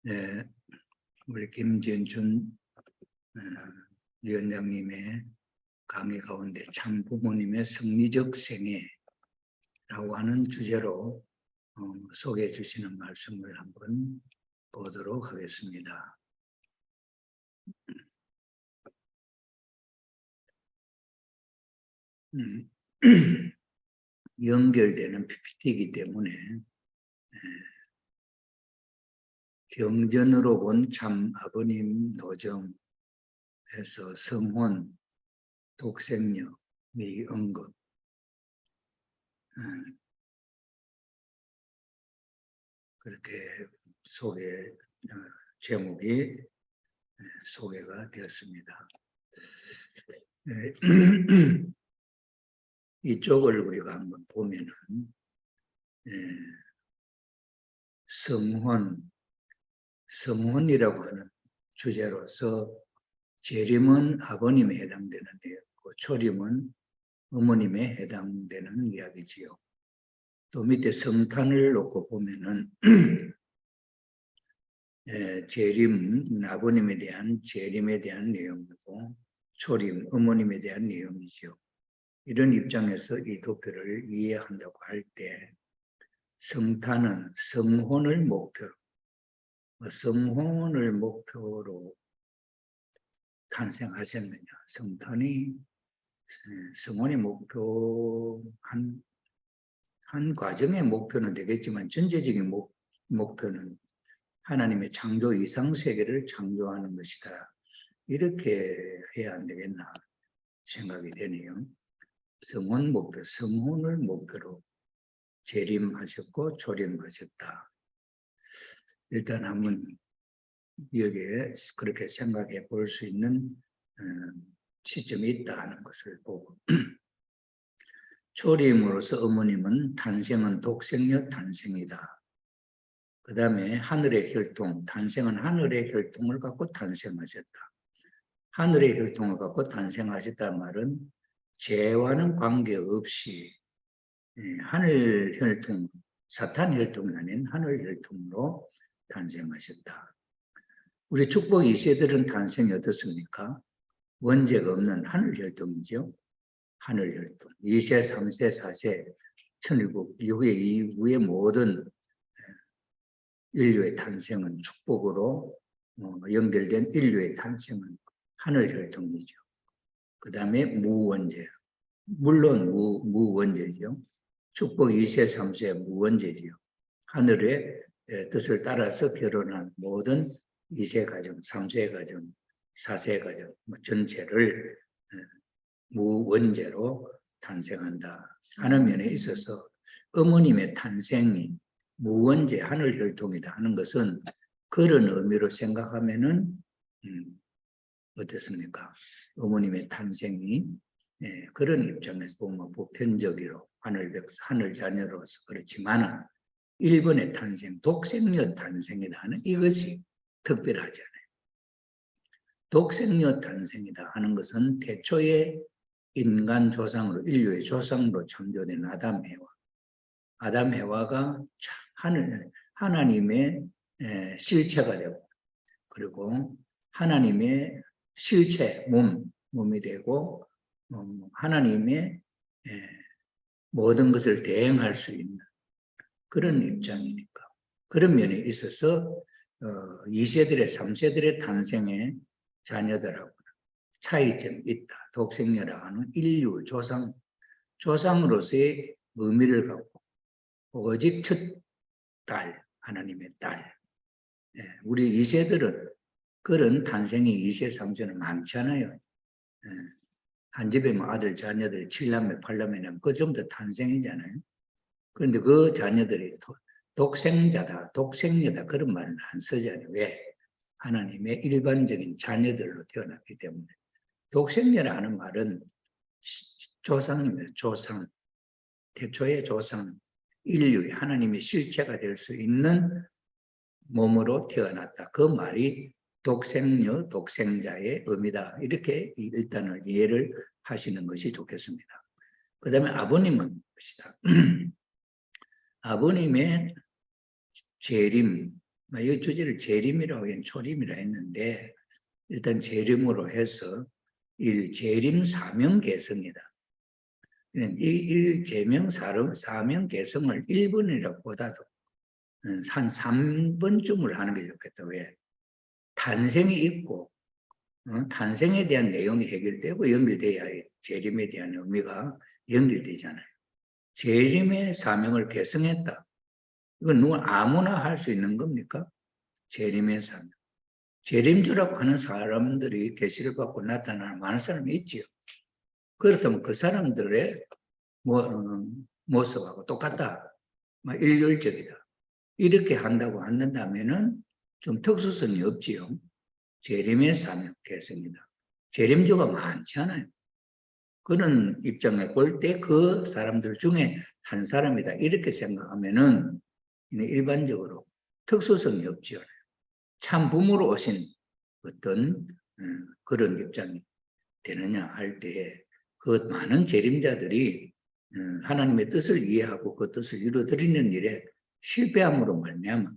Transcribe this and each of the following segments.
네, 우리 김진춘 위원장님의 강의 가운데 참 부모님의 성리적 생애라고 하는 주제로 소개해 주시는 말씀을 한번 보도록 하겠습니다. 연결되는 PPT이기 때문에 경전으로 본 참 아버님 노정에서 성혼, 독생녀, 미언급 그렇게 제목이 소개가 되었습니다. 이쪽을 우리가 한번 보면은 성혼이라고 하는 주제로서 재림은 아버님에 해당되는 내용이고 초림은 어머님에 해당되는 이야기지요. 또 밑에 성탄을 놓고 보면은 재림, 아버님에 대한 재림에 대한 내용이고 초림, 어머님에 대한 내용이죠. 이런 입장에서 이 도표를 이해한다고 할 때 성탄은 성혼을 목표로 탄생하셨느냐. 성탄이 성혼의 한 과정의 목표는 되겠지만 전체적인 목표는 하나님의 창조 이상 세계를 창조하는 것이다. 이렇게 해야 안 되겠나 생각이 되네요. 성혼을 목표로 재림하셨고 초림하셨다. 일단 한번 여기에 그렇게 생각해 볼 수 있는 시점이 있다 하는 것을 보고 초림으로서 어머님은 탄생은 독생녀 탄생이다. 그 다음에 하늘의 혈통, 탄생은 하늘의 혈통을 갖고 탄생하셨다. 하늘의 혈통을 갖고 탄생하셨다는 말은 죄와는 관계없이 하늘 혈통, 사탄 혈통이 아닌 하늘 혈통으로 탄생하셨다. 우리 축복 2세들은 탄생이 어떻습니까? 원죄가 없는 하늘 혈통이죠. 하늘 혈통. 2세, 3세, 4세, 천일국 이후의 모든 인류의 탄생은 축복으로 연결된 인류의 탄생은 하늘 혈통이죠. 그 다음에 무원죄. 물론 무원죄죠. 축복 2세, 3세 무원죄지요. 하늘의 뜻을 따라서 결혼한 모든 2세 가정, 3세 가정, 4세 가정 전체를 무원죄로 탄생한다 하는 면에 있어서 어머님의 탄생이 무원죄 하늘 혈통이다 하는 것은 그런 의미로 생각하면은 어떻습니까? 어머님의 탄생이 그런 입장에서 보면 보편적으로 하늘 자녀로서 그렇지만 일본의 탄생, 독생녀 탄생이다 하는 이것이 특별하잖아요. 독생녀 탄생이다 하는 것은 태초에 인간 조상으로, 인류의 조상으로 창조된 아담 해와가 하나님의 실체가 되고, 그리고 하나님의 실체, 몸이 되고, 하나님의 모든 것을 대행할 수 있는 그런 입장이니까. 그런 면에 있어서 2세들의 3세들의 탄생에 자녀들하고 차이점이 있다. 독생녀라 하는 인류 조상으로서의 의미를 갖고 오직 첫 딸, 하나님의 딸. 우리 2세들은 그런 탄생이 2세, 3세는 많잖아요. 한 집에 뭐 아들, 자녀들 7남매, 8남매는 그 정도 탄생이잖아요. 그런데 그 자녀들이 독생자다, 독생녀다 그런 말은 안 쓰잖아요. 왜? 하나님의 일반적인 자녀들로 태어났기 때문에. 독생녀라 하는 말은 조상입니다. 조상. 태초의 조상. 인류의 하나님의 실체가 될 수 있는 몸으로 태어났다. 그 말이 독생녀, 독생자의 의미다. 이렇게 일단은 이해를 하시는 것이 좋겠습니다. 그 다음에 아버님은 봅시다. 아버님의 재림, 이 주제를 재림이라고 하긴 초림이라 했는데 일단 재림으로 해서 재림 사명 개성이다. 이 재명 사명 개성을 1번이라고 보다도 한 3번쯤을 하는 게 좋겠다. 왜? 탄생이 있고 탄생에 대한 내용이 해결되고 연결돼야 재림에 대한 의미가 연결되잖아요. 재림의 사명을 개성했다. 이건 누구 아무나 할 수 있는 겁니까? 재림의 사명. 재림주라고 하는 사람들이 계시를 받고 나타나는 많은 사람이 있지요. 그렇다면 그 사람들의 모습하고 똑같다. 일률적이다. 이렇게 한다고 한다면은 좀 특수성이 없지요. 재림의 사명 개성이다. 재림주가 많잖아요. 그런 입장을 볼 때 그 사람들 중에 한 사람이다. 이렇게 생각하면은 일반적으로 특수성이 없지요. 참 부모로 오신 어떤 그런 입장이 되느냐 할 때 그 많은 재림자들이 하나님의 뜻을 이해하고 그 뜻을 이루어드리는 일에 실패함으로 말미암아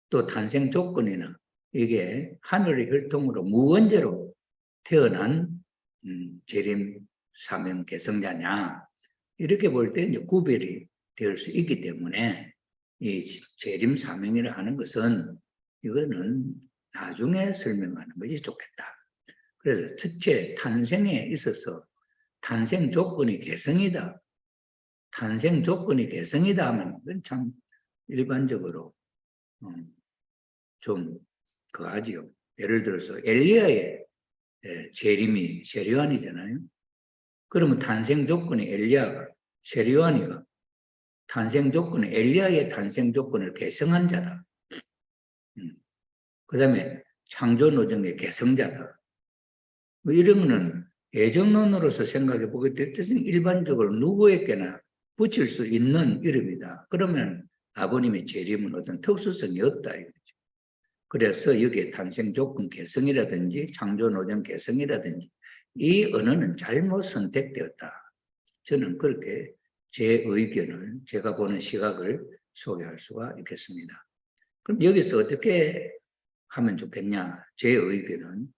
또 탄생 조건이나 이게 하늘의 혈통으로 무원죄로 태어난 재림 사명 개성자냐 이렇게 볼 때 이제 구별이 될 수 있기 때문에 이 재림 사명이라 하는 것은 이거는 나중에 설명하는 것이 좋겠다. 그래서 첫째 탄생에 있어서 탄생 조건이 개성이다. 탄생 조건이 개성이다 하면 그건 참 일반적으로 좀 그하지요. 예를 들어서 엘리야의 재림이 세리완이잖아요. 그러면 탄생 조건이 엘리야가 세리완이가 탄생 조건은 엘리야의 탄생 조건을 개성한 자다. 그 다음에 창조 노정의 개성자다. 이런 거는 예정론으로서 생각해 보게 될 때는 일반적으로 누구에게나 붙일 수 있는 이름이다. 그러면 아버님의 재림은 어떤 특수성이 없다 이거죠. 그래서 여기에 탄생 조건 개성이라든지 창조 노정 개성이라든지 이 언어는 잘못 선택되었다. 저는 그렇게 제 의견을 제가 보는 시각을 소개할 수가 있겠습니다. 그럼 여기서 어떻게 하면 좋겠냐? 제 의견은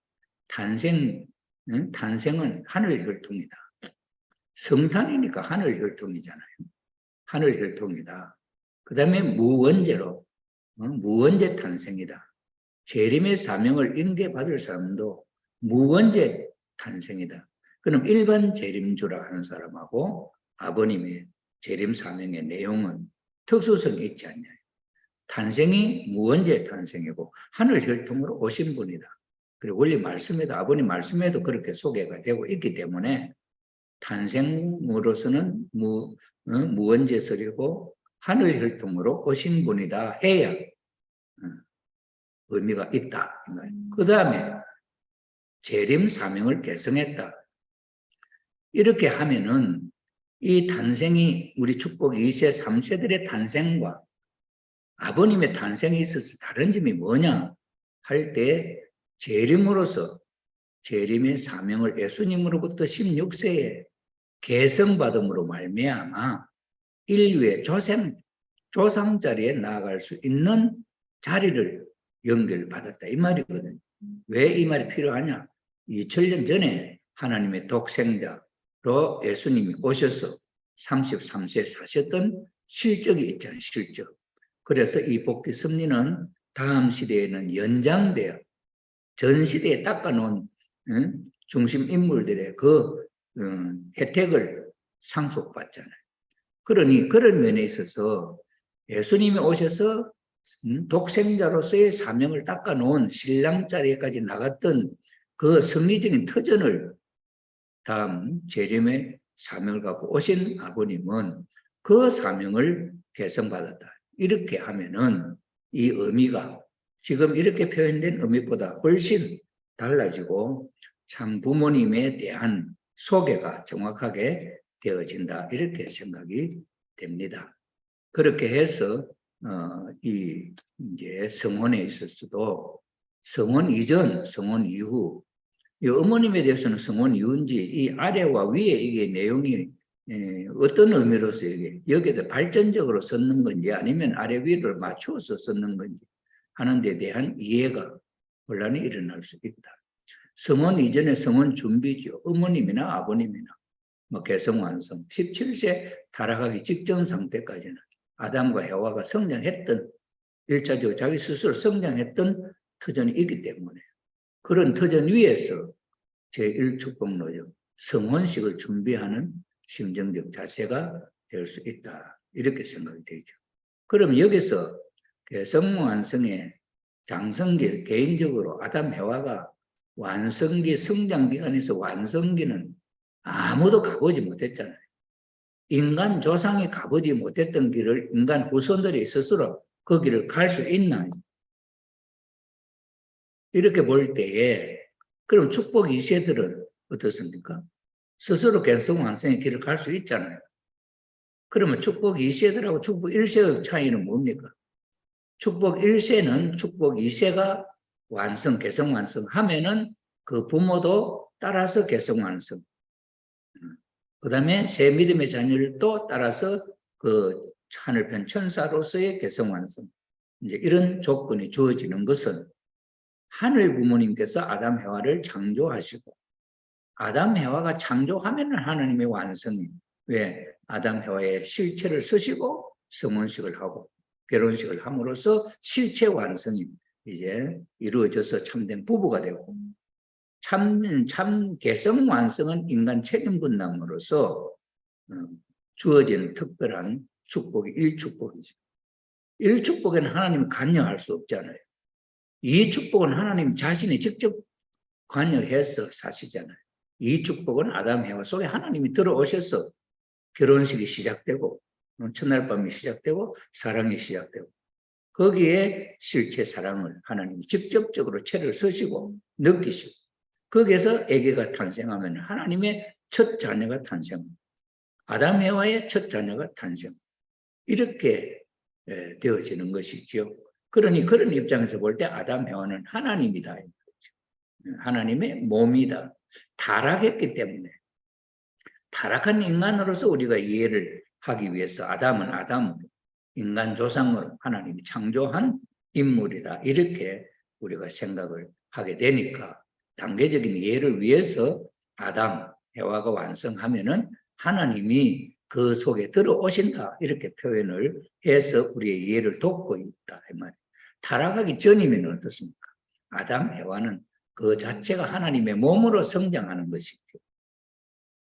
탄생은 하늘 혈통이다. 성탄이니까 하늘 혈통이잖아요. 하늘 혈통이다. 그 다음에 무원죄로 무원죄 탄생이다. 재림의 사명을 인계받을 사람도 무원죄 탄생이다. 그럼 일반 재림주라 하는 사람하고 아버님의 재림 사명의 내용은 특수성이 있지 않냐. 탄생이 무원죄 탄생이고 하늘 혈통으로 오신 분이다. 그리고 원래 말씀에도 아버님 말씀에도 그렇게 소개가 되고 있기 때문에 탄생으로서는 무원죄설이고 하늘 혈통으로 오신 분이다 해야 의미가 있다. 그 다음에 재림 사명을 개성했다. 이렇게 하면은 이 탄생이 우리 축복 2세, 3세들의 탄생과 아버님의 탄생에 있어서 다른 점이 뭐냐 할 때 재림으로서 재림의 사명을 예수님으로부터 16세에 개성받음으로 말미암아 인류의 조상 자리에 나아갈 수 있는 자리를 연결받았다 이 말이거든요. 왜 이 말이 필요하냐? 2000년 전에 하나님의 독생자로 예수님이 오셔서 33세 사셨던 실적이 있잖아요. 실적. 그래서 이 복귀 섭리는 다음 시대에는 연장되어 전 시대에 닦아놓은 중심 인물들의 그 혜택을 상속받잖아요. 그러니 그런 면에 있어서 예수님이 오셔서 독생자로서의 사명을 닦아놓은 신랑 자리에까지 나갔던 그 성리적인 터전을 다음 재림의 사명을 갖고 오신 아버님은 그 사명을 개성받았다. 이렇게 하면은 이 의미가 지금 이렇게 표현된 의미보다 훨씬 달라지고 참 부모님에 대한 소개가 정확하게 되어진다. 이렇게 생각이 됩니다. 그렇게 해서 이제 성혼에 있어서도 성혼 이전, 성혼 이후 이 어머님에 대해서는 성혼 이후인지 이 아래와 위에 이게 내용이 어떤 의미로서 여기에다 발전적으로 썼는 건지 아니면 아래 위를 맞추어서 썼는 건지 하는 데 대한 이해가 혼란이 일어날 수 있다. 성혼 이전에 성혼 준비죠. 어머님이나 아버님이나 뭐 개성완성 17세 타락하기 직전 상태까지는 아담과 해와가 성장했던 1차적으로 자기 스스로 성장했던 터전이 있기 때문에 그런 터전 위에서 제1축복 노정 성혼식을 준비하는 심정적 자세가 될 수 있다. 이렇게 생각이 되죠. 그럼 여기서 개성완성의 장성기 개인적으로 아담 해와가 완성기 성장기간에서 완성기는 아무도 가보지 못했잖아요. 인간 조상이 가보지 못했던 길을 인간 후손들이 스스로 그 길을 갈 수 있나? 이렇게 볼 때에 그럼 축복 2세들은 어떻습니까? 스스로 개성완성의 길을 갈 수 있잖아요. 그러면 축복 2세들하고 축복 1세의 차이는 뭡니까? 축복 1세는 축복 2세가 완성, 개성완성 하면은 그 부모도 따라서 개성완성. 그 다음에 새 믿음의 자녀를 또 따라서 그 하늘편 천사로서의 개성완성. 이제 이런 조건이 주어지는 것은 하늘 부모님께서 아담 해와를 창조하시고 아담 해와가 창조하면은 하나님의 완성이 왜 아담 해와의 실체를 쓰시고 성혼식을 하고 결혼식을 함으로써 실체 완성이 이제 이루어져서 참된 부부가 되고 참 개성 완성은 인간 책임 분담으로서 주어진 특별한 축복이 1축복이죠. 1축복에는 하나님 관여할 수 없잖아요. 2축복은 하나님 자신이 직접 관여해서 사시잖아요. 2축복은 아담 해와 속에 하나님이 들어오셔서 결혼식이 시작되고 첫날 밤이 시작되고 사랑이 시작되고 거기에 실체 사랑을 하나님이 직접적으로 채를 쓰시고 느끼시고 거기에서 아기가 탄생하면 하나님의 첫 자녀가 탄생, 아담 해와의 첫 자녀가 탄생 이렇게 되어지는 것이죠. 그러니 그런 입장에서 볼 때 아담 해와는 하나님이다. 하나님의 몸이다. 타락했기 때문에 타락한 인간으로서 우리가 이해를 하기 위해서 아담은 아담으로 인간 조상으로 하나님이 창조한 인물이다. 이렇게 우리가 생각을 하게 되니까 단계적인 이해를 위해서 아담, 해와가 완성하면은 하나님이 그 속에 들어오신다. 이렇게 표현을 해서 우리의 이해를 돕고 있다. 타락하기 전이면 어떻습니까? 아담, 해와는 그 자체가 하나님의 몸으로 성장하는 것이죠.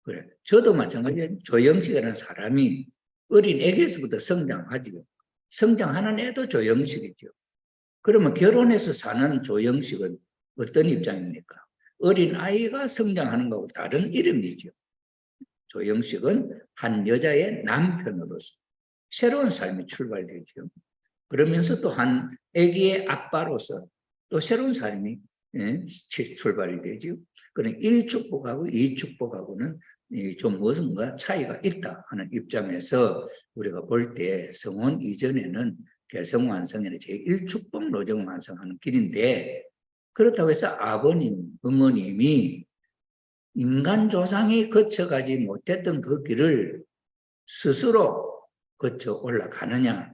그래. 저도 마찬가지예요. 조영식이라는 사람이 어린 애기에서부터 성장하지요. 성장하는 애도 조영식이죠. 그러면 결혼해서 사는 조영식은 어떤 입장입니까? 어린 아이가 성장하는 것하고 다른 이름이죠. 조영식은 한 여자의 남편으로서 새로운 삶이 출발되죠. 그러면서 또 한 아기의 아빠로서 또 새로운 삶이 출발이 되죠. 그런 1축복하고 2축복하고는 좀 무슨가 차이가 있다 하는 입장에서 우리가 볼 때 성혼 이전에는 개성완성에는 제1축복 노정 완성하는 길인데 그렇다고 해서 아버님, 어머님이 인간 조상이 거쳐가지 못했던 그 길을 스스로 거쳐 올라가느냐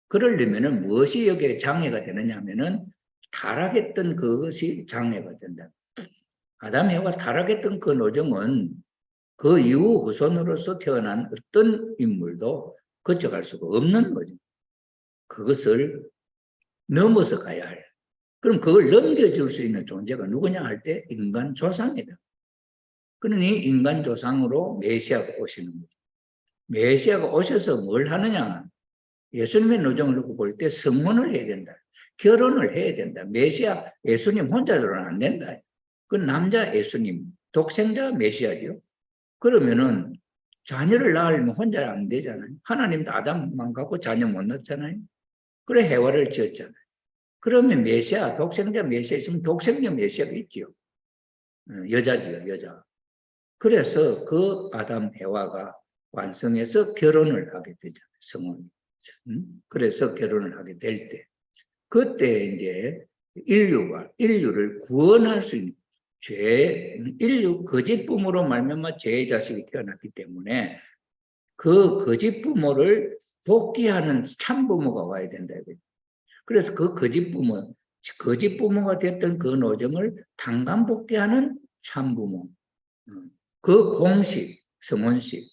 그러려면 무엇이 여기에 장애가 되느냐 하면은 타락했던 그것이 장애가 된다. 아담 해와 타락했던 그 노정은 그 이후 후손으로서 태어난 어떤 인물도 거쳐갈 수가 없는 거죠. 그것을 넘어서 가야 할. 그럼 그걸 넘겨줄 수 있는 존재가 누구냐 할 때 인간 조상이다. 그러니 인간 조상으로 메시아가 오시는 거죠. 메시아가 오셔서 뭘 하느냐? 예수님의 노정을 놓고 볼 때 성혼을 해야 된다. 결혼을 해야 된다. 메시아 예수님 혼자로는 안 된다. 그 남자 예수님, 독생자 메시아죠. 그러면은 자녀를 낳으려면 혼자 안 되잖아요. 하나님도 아담만 갖고 자녀 못 낳잖아요. 그래 해와를 지었잖아요. 그러면 메시아, 독생자 메시아 있으면 독생자 메시아가 있죠. 여자지요, 여자. 그래서 그 아담 해와가 완성해서 결혼을 하게 되잖아요. 성혼이. 그래서 결혼을 하게 될 때. 그때 이제 인류를 구원할 수 있는 인류 거짓 부모로 말미암아 죄의 자식이 태어났기 때문에 그 거짓 부모를 복귀하는 참 부모가 와야 된다. 그래서 그 거짓 부모가 됐던 그 노정을 단감복귀하는 참부모. 그 공식, 성혼식,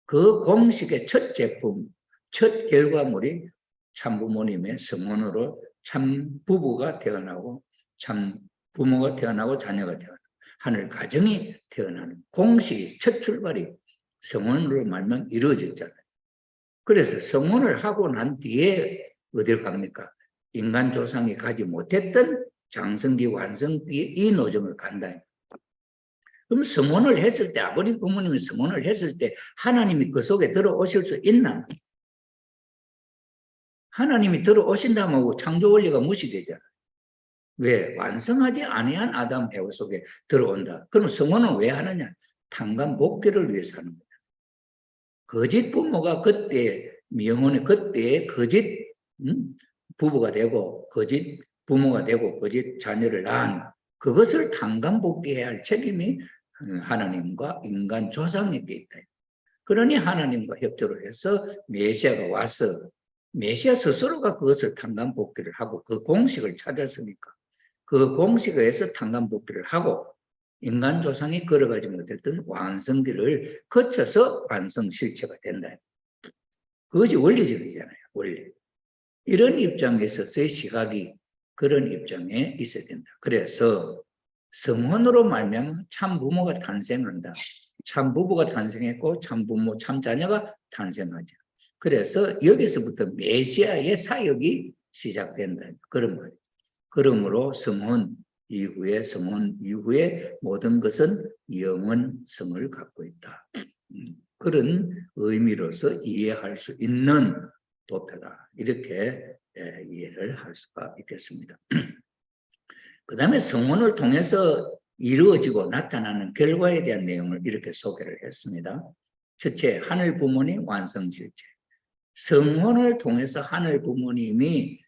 그 공식의 첫 제품, 첫 결과물이 참부모님의 성혼으로 참부부가 태어나고 참부모가 태어나고 자녀가 태어나고 하늘 가정이 태어나는 공식이 첫 출발이 성혼으로 말면 이루어졌잖아요. 그래서 성혼을 하고 난 뒤에 어디로 갑니까? 인간 조상이 가지 못했던 장성기, 완성기 이 노정을 간다. 그럼 성혼을 했을 때, 아버님 부모님이 성혼을 했을 때 하나님이 그 속에 들어오실 수 있나? 하나님이 들어오신다면 창조 원리가 무시되잖아요. 왜? 완성하지 아니한 아담 해와 속에 들어온다. 그럼 성혼은 왜 하느냐? 탕감복귀를 위해서 하는 거야. 거짓 부모가 그때 미영혼의 그때 거짓 부부가 되고 거짓 부모가 되고 거짓 자녀를 낳은 그것을 탕감복귀해야 할 책임이 하나님과 인간 조상에게 있다. 그러니 하나님과 협조를 해서 메시아가 와서 메시아 스스로가 그것을 탕감복귀를 하고 그 공식을 찾았으니까 그 공식에 의해서 탕감복귀를 하고 인간 조상이 걸어가지 못했던 완성기를 거쳐서 완성 실체가 된다. 그것이 원리적이잖아요. 원리. 이런 입장에 있어서의 시각이 그런 입장에 있어야 된다. 그래서 성혼으로 말미암아 참부모가 탄생한다. 참부부가 탄생했고 참부모, 참자녀가 탄생하죠. 그래서 여기서부터 메시아의 사역이 시작된다. 그런 말이죠. 그러므로 성혼 이후에 모든 것은 영원성을 갖고 있다. 그런 의미로서 이해할 수 있는 도표다. 이렇게 이해를 할 수가 있겠습니다. 그 다음에 성혼을 통해서 이루어지고 나타나는 결과에 대한 내용을 이렇게 소개를 했습니다. 첫째, 하늘 부모님 완성실체. 성혼을 통해서 하늘 부모님이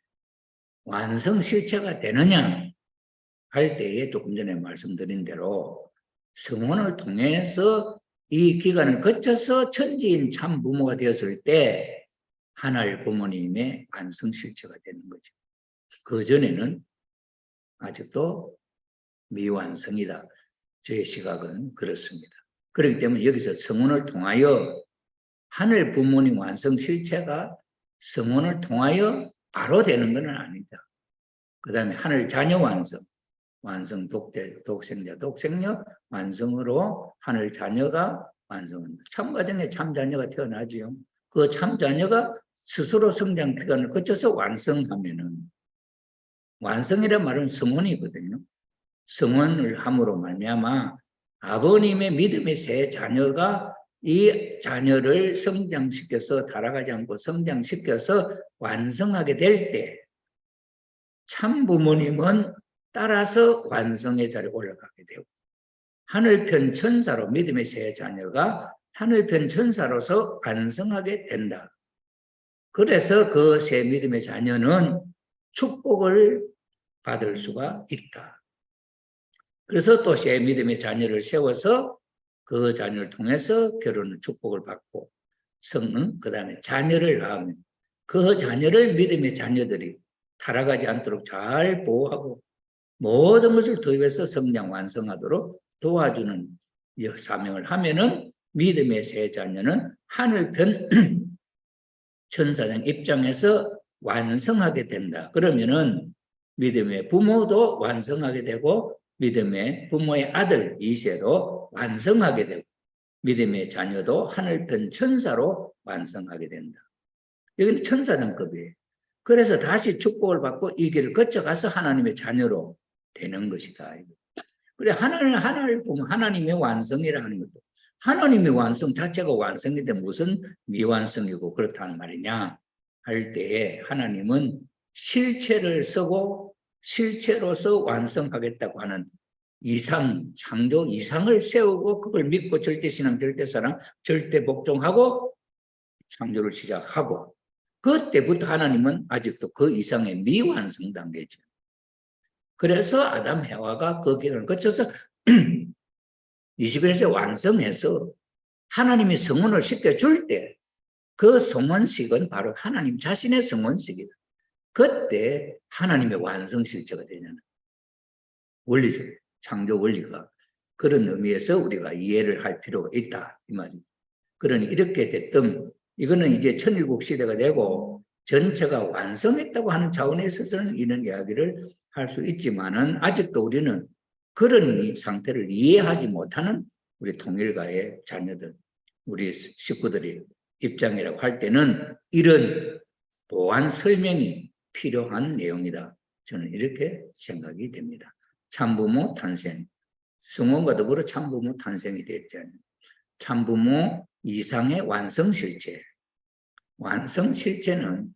완성실체가 되느냐 할 때에 조금 전에 말씀드린 대로 성혼을 통해서 이 기간을 거쳐서 천지인 참 부모가 되었을 때 하늘 부모님의 완성실체가 되는 거죠. 그 전에는 아직도 미완성이다. 저의 시각은 그렇습니다. 그렇기 때문에 여기서 성혼을 통하여 하늘 부모님 완성실체가 성혼을 통하여 바로 되는 것은 아니다. 그 다음에 하늘 자녀 완성 독생자 완성으로 하늘 자녀가 완성합니다. 참가정에 참자녀가 태어나지요. 그 참자녀가 스스로 성장 기간을 거쳐서 완성하면은 완성이란 말은 성혼이거든요. 성혼을 함으로 말미암아 아버님의 믿음의 새 자녀가 이 자녀를 성장시켜서 타락하지 않고 성장시켜서 완성하게 될 때 참부모님은 따라서 완성의 자리에 올라가게 되고 하늘편 천사로 믿음의 새 자녀가 하늘편 천사로서 완성하게 된다. 그래서 그 새 믿음의 자녀는 축복을 받을 수가 있다. 그래서 또 새 믿음의 자녀를 세워서 그 자녀를 통해서 결혼을 축복을 받고 그 다음에 자녀를 낳으면 그 자녀를 믿음의 자녀들이 타락하지 않도록 잘 보호하고 모든 것을 도입해서 성장 완성하도록 도와주는 사명을 하면은 믿음의 새 자녀는 하늘편 천사장 입장에서 완성하게 된다. 그러면은 믿음의 부모도 완성하게 되고 믿음의 부모의 아들 이세도 완성하게 되고 믿음의 자녀도 하늘편 천사로 완성하게 된다. 여기는 천사장급이에요. 그래서 다시 축복을 받고 이 길을 거쳐가서 하나님의 자녀로 되는 것이다. 그래 하나님을 보면 하나님의 완성이라는 것도 하나님의 완성 자체가 완성인데 무슨 미완성이고 그렇다는 말이냐 할 때에 하나님은 실체를 쓰고 실체로서 완성하겠다고 하는 이상, 창조 이상을 세우고 그걸 믿고 절대신앙, 절대사랑, 절대복종하고 창조를 시작하고 그때부터 하나님은 아직도 그 이상의 미완성 단계죠. 그래서 아담 해와가 그 길을 거쳐서 21세 완성해서 하나님이 성혼을 시켜줄 때 그 성혼식은 바로 하나님 자신의 성혼식이다. 그때 하나님의 완성 실체가 되냐는 원리적 창조 원리가 그런 의미에서 우리가 이해를 할 필요가 있다 이 말입니다. 그러니 이렇게 됐든 이거는 이제 천일국 시대가 되고 전체가 완성했다고 하는 차원에 있어서는 이런 이야기를 할 수 있지만은 아직도 우리는 그런 상태를 이해하지 못하는 우리 통일가의 자녀들, 우리 식구들이 입장이라고 할 때는 이런 보완 설명이 필요한 내용이다. 저는 이렇게 생각이 됩니다. 참부모 탄생, 성원과 더불어 참부모 탄생이 됐잖아요. 참부모 이상의 완성 실체. 완성 실체는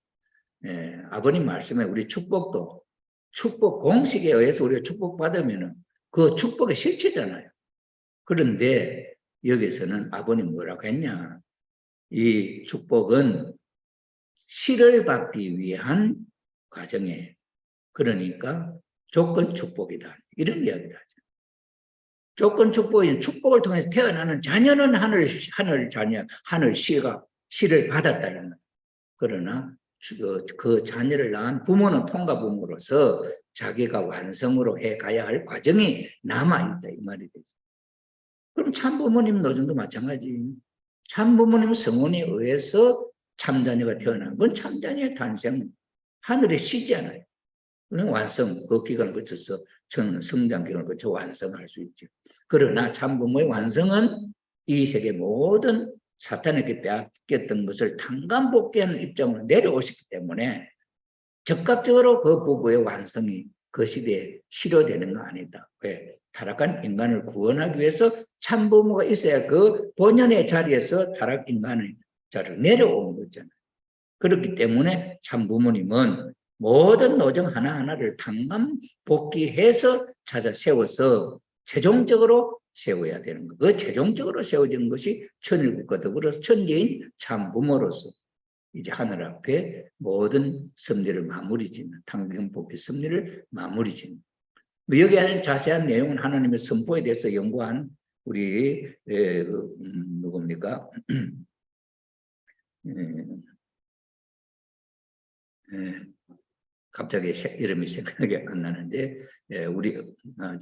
아버님 말씀에 우리 축복도 축복 공식에 의해서 우리가 축복받으면 그 축복의 실체잖아요. 그런데 여기서는 아버님 뭐라고 했냐. 이 축복은 실을 받기 위한 과정에 그러니까 조건 축복이다. 이런 이야기를 하죠. 조건 축복인 축복을 통해서 태어나는 자녀는 하늘 자녀, 하늘 씨를 받았다는. 그러나 그 자녀를 낳은 부모는 통가부모로서 자기가 완성으로 해가야 할 과정이 남아있다 이 말이 되죠. 그럼 참부모님 노정도 마찬가지. 참부모님 성원에 의해서 참자녀가 태어난 건 참자녀의 탄생 하늘에 쉬잖아요. 그럼 완성 그 기간을 거쳐서 성장 기간을 거쳐 완성할 수 있죠. 그러나 참부모의 완성은 이 세계 모든 사탄에게 빼앗겼던 것을 탕감복귀하는 입장으로 내려오셨기 때문에 적극적으로 그 부부의 완성이 그 시대에 실효되는 거 아니다. 왜? 타락한 인간을 구원하기 위해서 참부모가 있어야 그 본연의 자리에서 타락 인간의 자리로 내려오는 거잖아요. 그렇기 때문에 참부모님은 모든 노정 하나하나를 탕감복귀해서 찾아 세워서 최종적으로 세워야 되는 거. 그 최종적으로 세워지는 것이 천일국과 더불어서 천재인 참부모로서 이제 하늘 앞에 모든 섭리를 마무리 짓는 탕감복귀 섭리를 마무리 짓는. 여기 하는 자세한 내용은 하나님의 선포에 대해서 연구한 우리 누굽니까? 갑자기 이름이 생각이 안 나는데 우리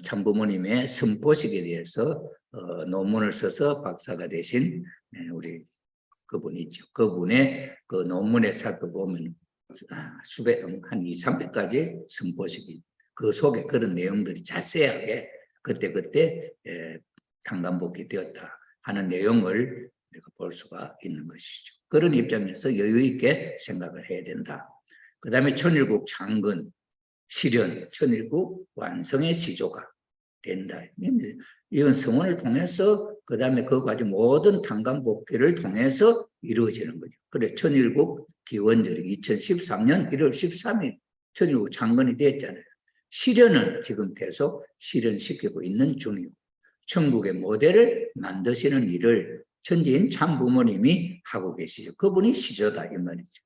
참부모님의 선포식에 대해서 논문을 써서 박사가 되신 우리 그분이 있죠. 그분의 그 논문에 살펴보면 수백, 한 2, 300가지 선포식이 그 속에 그런 내용들이 자세하게 그때그때 탕감복귀 되었다 하는 내용을 우리가 볼 수가 있는 것이죠. 그런 입장에서 여유 있게 생각을 해야 된다. 그 다음에 천일국 창건, 실현, 천일국 완성의 시조가 된다. 이건 성원을 통해서 그 다음에 그 과정 모든 탕감복귀를 통해서 이루어지는 거죠. 그래 천일국 기원절이 2013년 1월 13일 천일국 창건이 됐잖아요. 실현은 지금 계속 실현시키고 있는 중이고 천국의 모델을 만드시는 일을 천지인 참부모님이 하고 계시죠. 그분이 시조다 이 말이죠.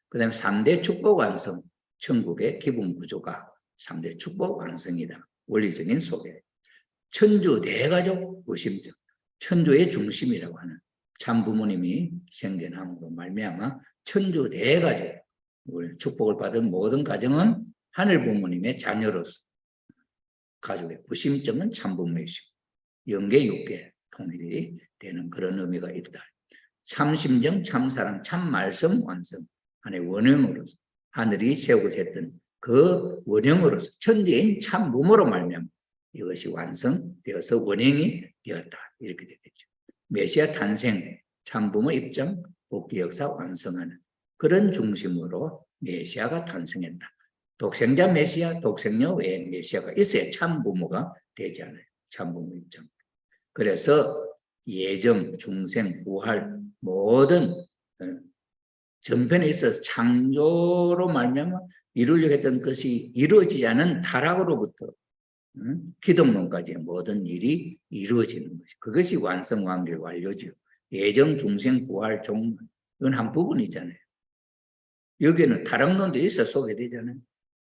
그 다음에 3대 축복 완성, 천국의 기본 구조가 3대 축복 완성이다. 원리적인 소개. 천주 대가족 의심적, 천주의 중심이라고 하는 참부모님이 생겨남으로 말미암아 천주 대가족, 축복을 받은 모든 가정은 하늘부모님의 자녀로서 가족의 부심점은 참부모이시고 영계 육계 통일이 되는 그런 의미가 있다. 참심정, 참사랑, 참말씀 완성 하나의 원형으로서 하늘이 세우고 했던 그 원형으로서 천지인 참부모로 말미암아 이것이 완성되어서 원형이 되었다. 이렇게 되겠죠. 메시아 탄생, 참부모 입장, 복귀 역사 완성하는 그런 중심으로 메시아가 탄생했다. 독생자 메시아, 독생녀 외에 메시아가 있어야 참부모가 되지 않아요. 참부모 입장. 그래서 예정, 중생, 부활 모든 전편에 있어서 창조로 말미암아 이루려고 했던 것이 이루어지지 않은 타락으로부터 기독론까지의 모든 일이 이루어지는 것이 그것이 완성 완결 완료죠. 예정, 중생, 부활, 종 이건 한 부분이잖아요. 여기에는 타락론도 있어 소개되잖아요.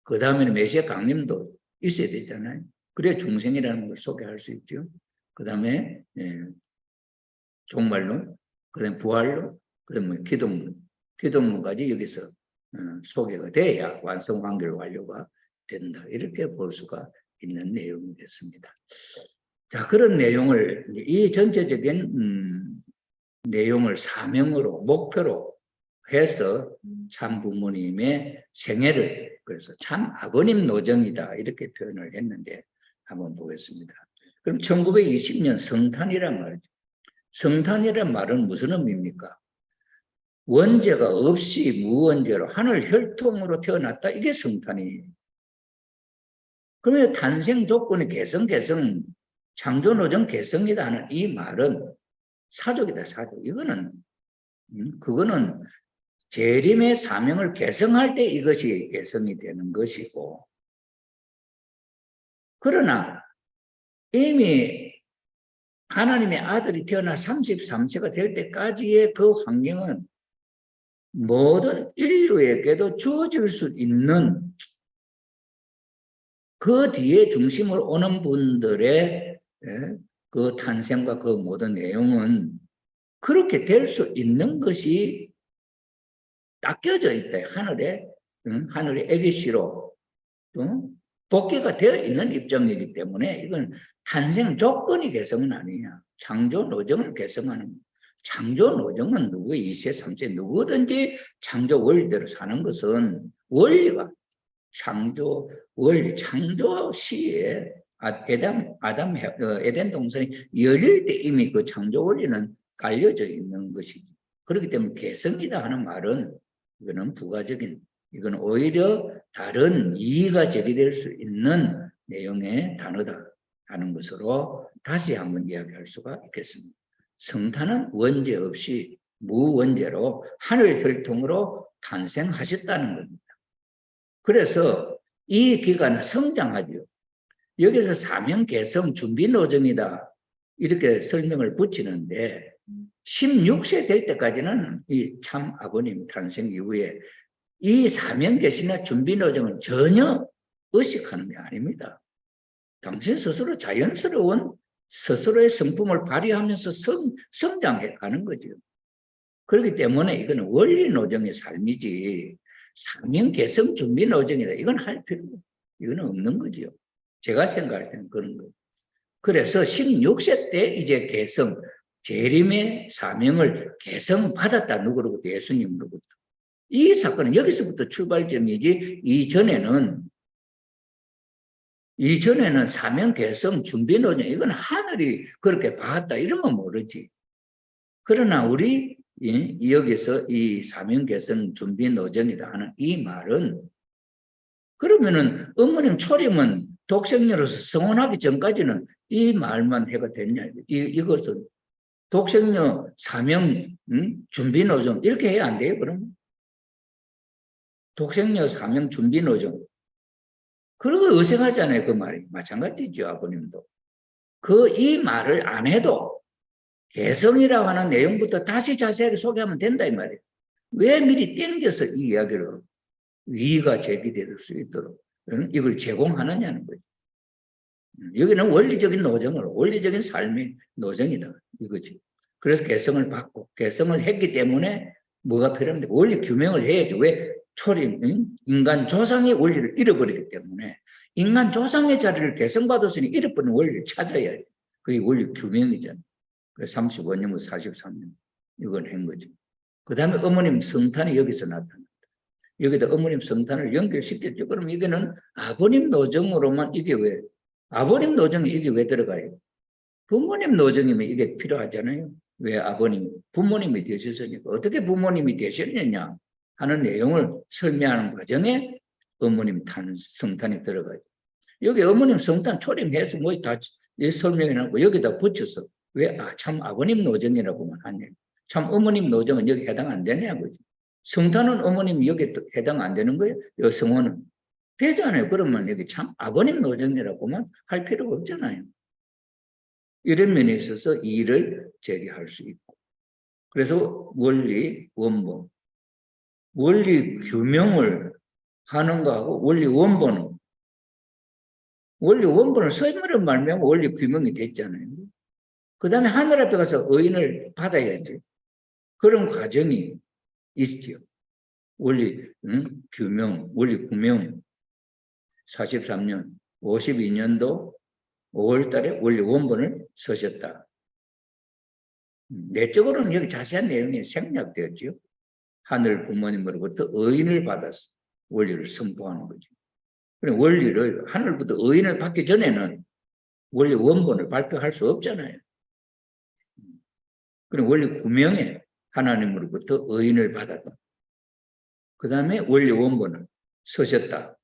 그 다음에는 메시아 강림도 있어야 되잖아요. 그래야 중생이라는 걸 소개할 수 있죠. 그 다음에 종말론, 그 다음에 부활론, 그 다음에 기독론, 기독론까지 여기서 소개가 돼야 완성 관계를 완료가 된다. 이렇게 볼 수가 있는 내용이 됐습니다. 자, 그런 내용을 이 전체적인 내용을 사명으로 목표로 해서 참 부모님의 생애를 그래서 참 아버님 노정이다 이렇게 표현을 했는데 한번 보겠습니다. 그럼 1920년 성탄이란 말이죠. 성탄이란 말은 무슨 의미입니까? 원죄가 없이 무원죄로 하늘 혈통으로 태어났다. 이게 성탄이에요. 그러면 탄생 조건이 개성, 창조노정 개성이다 하는 이 말은 사족이다, 사족. 이거는, 그거는 재림의 사명을 개성할 때 이것이 개성이 되는 것이고, 그러나 이미 하나님의 아들이 태어나 33세가 될 때까지의 그 환경은 모든 인류에게도 주어질 수 있는 그 뒤에 중심을 오는 분들의 그 탄생과 그 모든 내용은 그렇게 될 수 있는 것이 닦여져 있다. 하늘의 애기씨로 복귀가 되어 있는 입장이기 때문에 이건 탄생 조건이 개성은 아니냐. 창조 노정을 개성하는 창조 노정은 누구 2세, 3세 누구든지 창조 원리대로 사는 것은 원리가 창조 원리, 창조 시에 에덴 동산이 열릴 때 이미 그 창조 원리는 깔려져 있는 것이죠. 그렇기 때문에 개성이다 하는 말은 이거는 부가적인, 이건 오히려 다른 이의가 제기될 수 있는 내용의 단어다 하는 것으로 다시 한번 이야기할 수가 있겠습니다. 성탄은 원죄 없이 무원죄로 하늘 혈통으로 탄생하셨다는 겁니다. 그래서 이 기간은 성장하죠. 여기서 사명 개성 준비 노정이다 이렇게 설명을 붙이는데 16세 될 때까지는 이 참 아버님 탄생 이후에 이 사명 개시나 준비 노정은 전혀 의식하는 게 아닙니다. 당신 스스로 자연스러운 스스로의 성품을 발휘하면서 성장해 가는 거죠. 그렇기 때문에 이거는 원리 노정의 삶이지 사명 개성 준비 노정이다. 이건 할 필요가 이거는 없는 거죠. 제가 생각할 때는 그런 거예요. 그래서 16세 때 이제 개성, 재림의 사명을 개성받았다. 누구로부터? 예수님으로부터. 이 사건은 여기서부터 출발점이지 이전에는 사명 개성 준비 노정 이건 하늘이 그렇게 봤다 이러면 모르지. 그러나 우리 여기서 이 사명 개성 준비 노정이다 하는 이 말은 그러면은 어머님 초림은 독생녀로서 성혼하기 전까지는 이 말만 해가 됐냐 이것은 독생녀 사명 준비 노정 이렇게 해야 안 돼요 그러면 독생녀 사명 준비 노정 그러고 어색하잖아요 그 말이 마찬가지죠 아버님도 이 말을 안 해도 개성이라고 하는 내용부터 다시 자세하게 소개하면 된다 이 말이에요. 왜 미리 땡겨서 이 이야기를 위의가 제기될 수 있도록 이걸 제공하느냐는 거죠. 여기는 원리적인 노정으로 원리적인 삶의 노정이다 이거지. 그래서 개성을 받고 개성을 했기 때문에 뭐가 필요한데 원리 규명을 해야지. 왜 초림 인간 조상의 원리를 잃어버리기 때문에 인간 조상의 자리를 개성받았으니 잃어버린 원리를 찾아야 돼. 그게 원리 규명이잖아. 그래서 35년부터 43년 이건 한 거죠. 그 다음에 어머님 성탄이 여기서 나타납니다. 여기다 어머님 성탄을 연결시켰죠. 그럼 이게는 아버님 노정으로만 이게 왜 아버님 노정에 이게 왜 들어가요? 부모님 노정이면 이게 필요하잖아요. 왜 부모님이 되셨으니까 어떻게 부모님이 되셨느냐 하는 내용을 설명하는 과정에 어머님 성탄이 들어가요. 여기 어머님 성탄 초림해서 뭐 다 설명해놓고 여기다 붙여서 왜 참 아버님 노정이라고만 하냐. 참 어머님 노정은 여기 해당 안 되냐고요. 성탄은 어머님이 여기 해당 안 되는 거예요. 여성호는 되잖아요. 그러면 여기 참 아버님 노정이라고만 할 필요가 없잖아요. 이런 면에 있어서 이의를 제기할 수 있고. 그래서 원리 원본 원리 규명을 하는 거하고 원리 원본을 설명을 말하면 원리 규명이 됐잖아요. 그 다음에 하늘 앞에 가서 의인을 받아야지. 그런 과정이 있죠. 원리 규명, 원리 구명 43년 52년도 5월 달에 원리 원본을 쓰셨다. 내적으로는 여기 자세한 내용이 생략되었죠. 하늘 부모님으로부터 의인을 받아서 원리를 선포하는 거죠. 그럼 원리를 하늘부터 의인을 받기 전에는 원리 원본을 발표할 수 없잖아요. 그럼 원리 구명에 하나님으로부터 의인을 받았다. 그 다음에 원리 원본을 쓰셨다.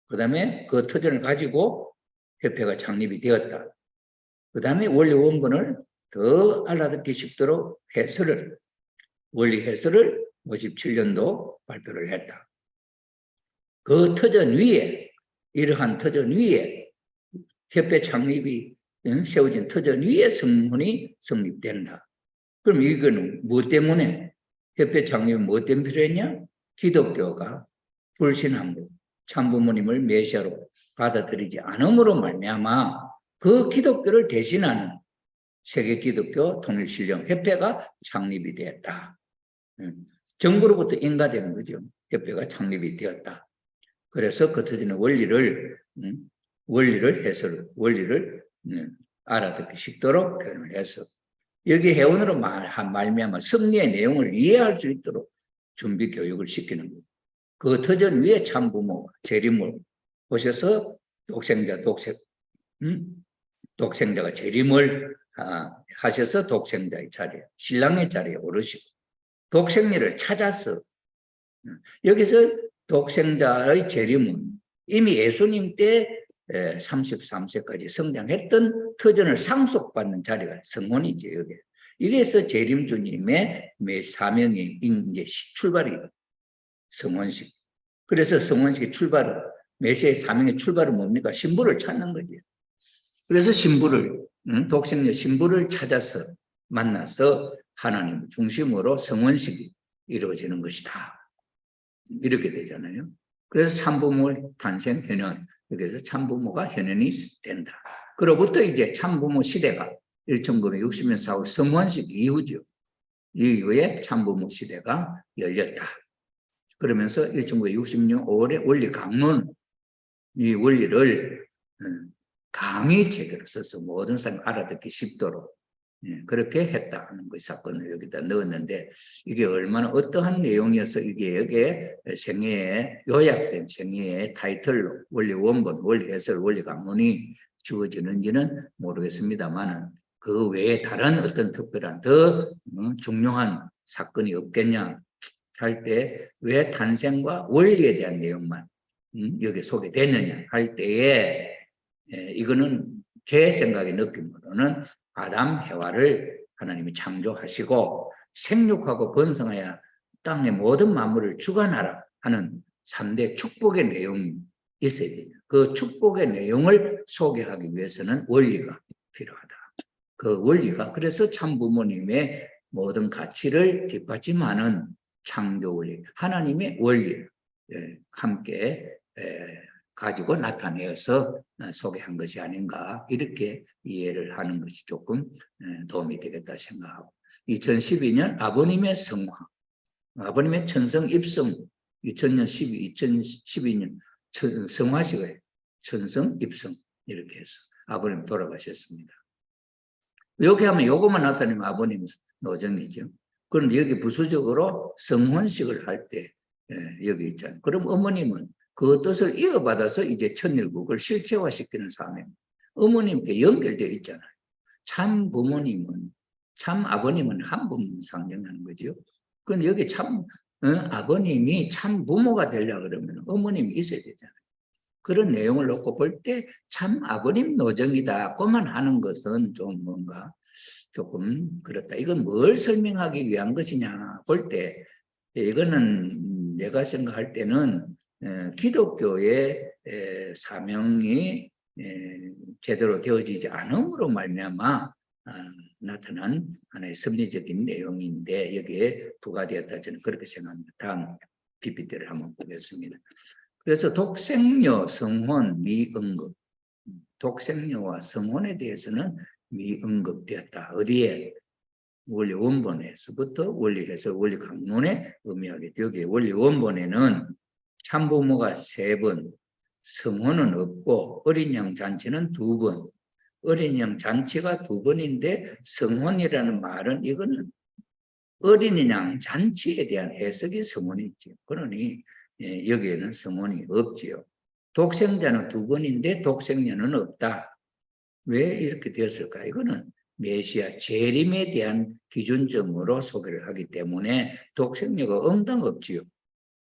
그 다음에 그 터전을 가지고 협회가 창립이 되었다. 그 다음에 원리 원본을 더 알아듣기 쉽도록 해설을, 원리 해설을 57년도 발표를 했다. 그 터전 위에, 이러한 터전 위에 협회 창립이 세워진 터전 위에 성문이 성립된다. 그럼 이거는 무엇 때문에 협회 창립이 무엇 때문에 필요했냐? 기독교가 불신함으로 참부모님을 메시아로 받아들이지 않음으로 말미암아 그 기독교를 대신하는 세계 기독교 통일신령 협회가 창립이 되었다. 정부로부터 인가된 거죠. 협회가 창립이 되었다. 그래서 그 터지는 원리를 알아듣기 쉽도록 표현을 해서 여기 회원으로 말미암아 승리의 내용을 이해할 수 있도록 준비 교육을 시키는 거예요. 그 터전 위에 참부모, 재림을 보셔서 독생자가 재림을 하셔서 독생자의 자리에, 신랑의 자리에 오르시고 독생리를 찾아서 여기서 독생자의 재림은 이미 예수님 때 33세까지 성장했던 터전을 상속받는 자리가 성혼이죠. 여기. 이게서 재림주님의 사명이 이제 출발이에요. 성혼식. 그래서 성혼식의 출발은 메시아의 사명의 출발은 뭡니까? 신부를 찾는 거죠. 그래서 신부를 독생녀 신부를 찾아서 만나서 하나님 중심으로 성혼식이 이루어지는 것이다. 이렇게 되잖아요. 그래서 참부모의 탄생 현현, 그래서 참부모가 현현이 된다. 그로부터 이제 참부모 시대가 1960년 4월 성혼식 이후죠. 이후에 참부모 시대가 열렸다. 그러면서 1960년 5월에 원리 강론, 이 원리를 강의 체계로 써서 모든 사람이 알아듣기 쉽도록 그렇게 했다는 그 사건을 여기다 넣었는데 이게 얼마나 어떠한 내용이어서 이게 여기에 생애에 요약된 생애의 타이틀로 원리 원본, 원리 해설, 원리 강론이 주어지는지는 모르겠습니다만은 그 외에 다른 어떤 특별한 더 중요한 사건이 없겠냐 할 때 왜 탄생과 원리에 대한 내용만 여기 소개되느냐 할 때에 이거는 제 생각의 느낌으로는 아담 해와를 하나님이 창조하시고 생육하고 번성하여 땅의 모든 만물을 주관하라 하는 3대 축복의 내용이 있어야 돼요. 그 축복의 내용을 소개하기 위해서는 원리가 필요하다. 그 원리가 그래서 참부모님의 모든 가치를 뒷받침하는 창조 원리, 하나님의 원리 함께 가지고 나타내어서 소개한 것이 아닌가 이렇게 이해를 하는 것이 조금 도움이 되겠다 생각하고 2012년 아버님의 성화, 아버님의 천성 입성 2012년 성화식을 천성 입성 이렇게 해서 아버님 돌아가셨습니다. 이렇게 하면 요것만 나타내면 아버님 노정이죠. 그런데 여기 부수적으로 성혼식을 할 때 여기 있잖아요. 그럼 어머님은 그 뜻을 이어받아서 이제 천일국을 실체화시키는 사명. 어머님께 연결되어 있잖아요. 참 부모님은, 참 아버님은 한 분 상징하는 거죠. 그런데 여기 참 아버님이 참 부모가 되려고 그러면 어머님이 있어야 되잖아요. 그런 내용을 놓고 볼 때 참 아버님 노정이다고만 하는 것은 좀 뭔가 조금 그렇다. 이건 뭘 설명하기 위한 것이냐 볼 때 이거는 내가 생각할 때는 기독교의 사명이 제대로 되어지지 않음으로 말미암아 나타난 하나의 섭리적인 내용인데 여기에 부과되었다 저는 그렇게 생각합니다. 다음 PPT를 한번 보겠습니다. 그래서 독생녀, 성혼, 미응급 독생녀와 성혼에 대해서는 미응급되었다. 어디에? 원리 원본에서부터 원리 해설, 원리 강론에 의미하겠죠. 여기 원리 원본에는 참부모가 3번, 성혼은 없고 어린 양 잔치는 2번, 어린 양 잔치가 2번인데 성혼이라는 말은 이거는 어린양 잔치에 대한 해석이 성혼이지요. 그러니 여기에는 성혼이 없지요. 독생자는 2번인데 독생녀는 없다. 왜 이렇게 되었을까? 이거는 메시아 재림에 대한 기준점으로 소개를 하기 때문에 독생녀가 응당 없지요.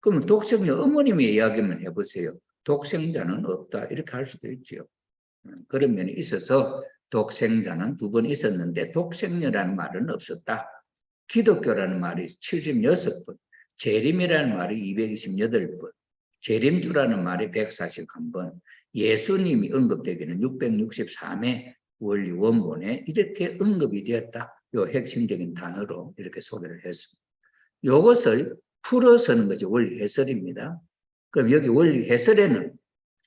그러면 독생녀 어머님의 이야기만 해보세요. 독생자는 없다. 이렇게 할 수도 있지요. 그런 면이 있어서 독생자는 2번 있었는데 독생녀라는 말은 없었다. 기독교라는 말이 76번, 재림이라는 말이 228번, 재림주라는 말이 141번, 예수님이 언급되기는 663회 원리 원본에 이렇게 언급이 되었다. 요 핵심적인 단어로 이렇게 소개를 했습니다. 이것을 풀어서는 것이 원리 해설입니다. 그럼 여기 원리 해설에는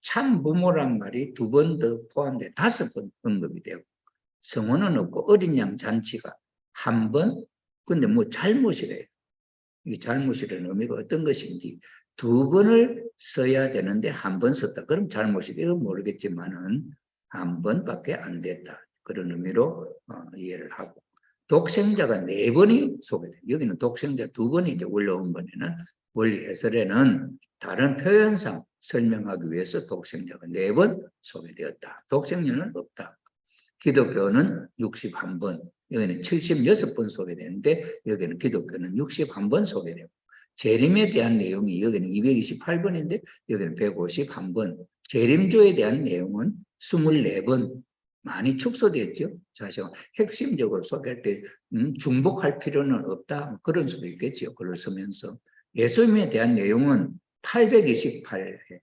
참부모란 말이 2번 더 포함돼 5번 언급이 되고 성혼은 없고 어린 양 잔치가 1번, 근데 뭐 잘못이래요. 이 잘못이라는 의미가 어떤 것인지 2번을 써야 되는데 1번 썼다. 그럼 잘못이다. 이건 모르겠지만은 1번밖에 안 됐다. 그런 의미로 이해를 하고 독생자가 4번이 소개돼요. 여기는 독생자 2번이 이제 올라온 번에는 원리 해설에는 다른 표현상 설명하기 위해서 독생자가 4번 소개되었다. 독생자는 없다. 기독교는 61번, 여기는 76번 소개되는데 여기는 기독교는 61번 소개되고 재림에 대한 내용이 여기는 228번인데 여기는 151번, 재림조에 대한 내용은 24번 많이 축소됐죠. 사실 핵심적으로 소개할 때 중복할 필요는 없다 그런 수도 있겠죠. 글을 쓰면서 예수님에 대한 내용은 828회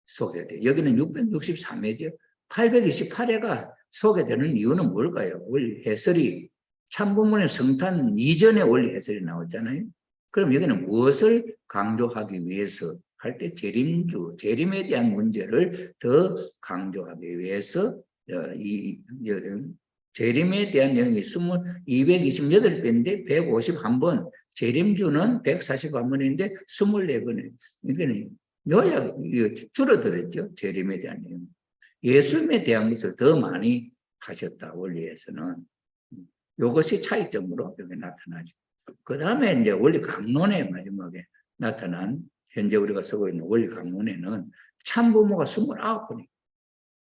소개돼요. 여기는 663회죠. 828회가 소개되는 이유는 뭘까요? 원리 해설이 참부모의 성탄 이전에 원리 해설이 나왔잖아요. 그럼 여기는 무엇을 강조하기 위해서 할 때 재림주, 재림에 대한 문제를 더 강조하기 위해서 재림에 대한 내용이 228배인데 151번, 재림주는 141번인데 24번이에요. 이거는 요약, 줄어들었죠. 재림에 대한 내용. 예수님에 대한 것을 더 많이 하셨다. 원리에서는. 이것이 차이점으로 여기 나타나죠. 그 다음에 이제 원리 강론의 마지막에 나타난 현재 우리가 쓰고 있는 원리 강론에는 참부모가 29번이.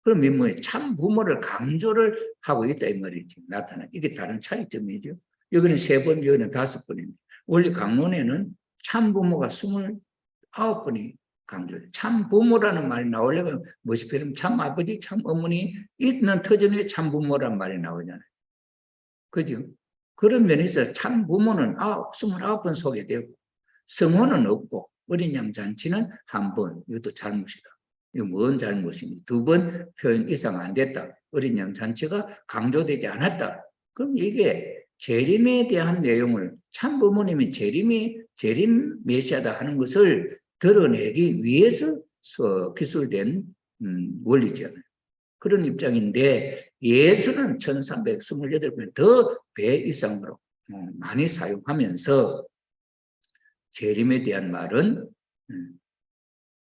그럼 이 뭐예요? 참부모를 강조를 하고 있다 이 말이지. 나타나. 이게 다른 차이점이죠. 여기는 3번, 여기는 5번입니다. 원리 강론에는 참부모가 29번이 강조돼요. 참부모라는 말이 나오려면 무엇이 필요하면 참아버지, 참어머니 있는 터전에 참부모라는 말이 나오잖아요. 그죠? 그런 면에서 참부모는 29번 소개되고 성혼은 없고 어린 양 잔치는 1번. 이것도 잘못이다. 이거 뭔 잘못이니? 2번 표현 이상 안 됐다. 어린 양 잔치가 강조되지 않았다. 그럼 이게 재림에 대한 내용을 참부모님이 재림 메시아다 하는 것을 드러내기 위해서 기술된 원리잖아요. 그런 입장인데 예수는 1328번 더 배 이상으로 많이 사용하면서 재림에 대한 말은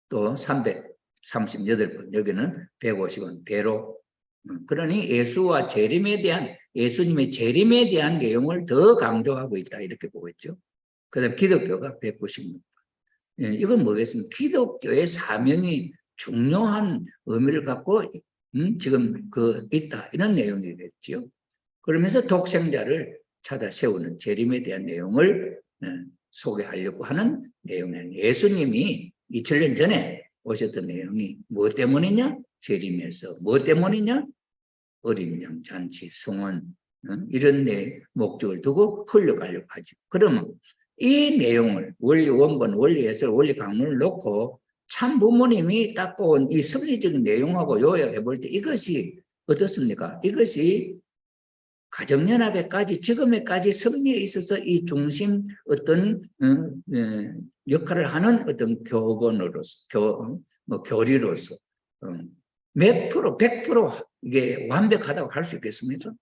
또 338번, 여기는 150원 배로. 그러니 예수와 재림에 대한, 예수님의 재림에 대한 내용을 더 강조하고 있다. 이렇게 보겠죠. 그 다음 기독교가 196번. 이건 뭐겠습니까? 기독교의 사명이 중요한 의미를 갖고 지금 있다. 이런 내용이겠죠. 그러면서 독생자를 찾아 세우는 재림에 대한 내용을 소개하려고 하는 내용이에요. 예수님이 2000년 전에 오셨던 내용이 뭐 때문이냐? 재림에서. 뭐 때문이냐? 어린 양 잔치, 성혼 이런 목적을 두고 흘러가려고 하죠. 그러면 이 내용을 원리 원본, 원리 해설, 원리 강론을 놓고 참 부모님이 닦고 온 이 섭리적인 내용하고 요약해 볼 때 이것이 어떻습니까? 이것이 가정연합에까지 지금에까지 섭리에 있어서 이 중심 어떤 역할을 하는 어떤 교본으로서 교리로서 몇 프로 100% 이게 완벽하다고 할 수 있겠습니까?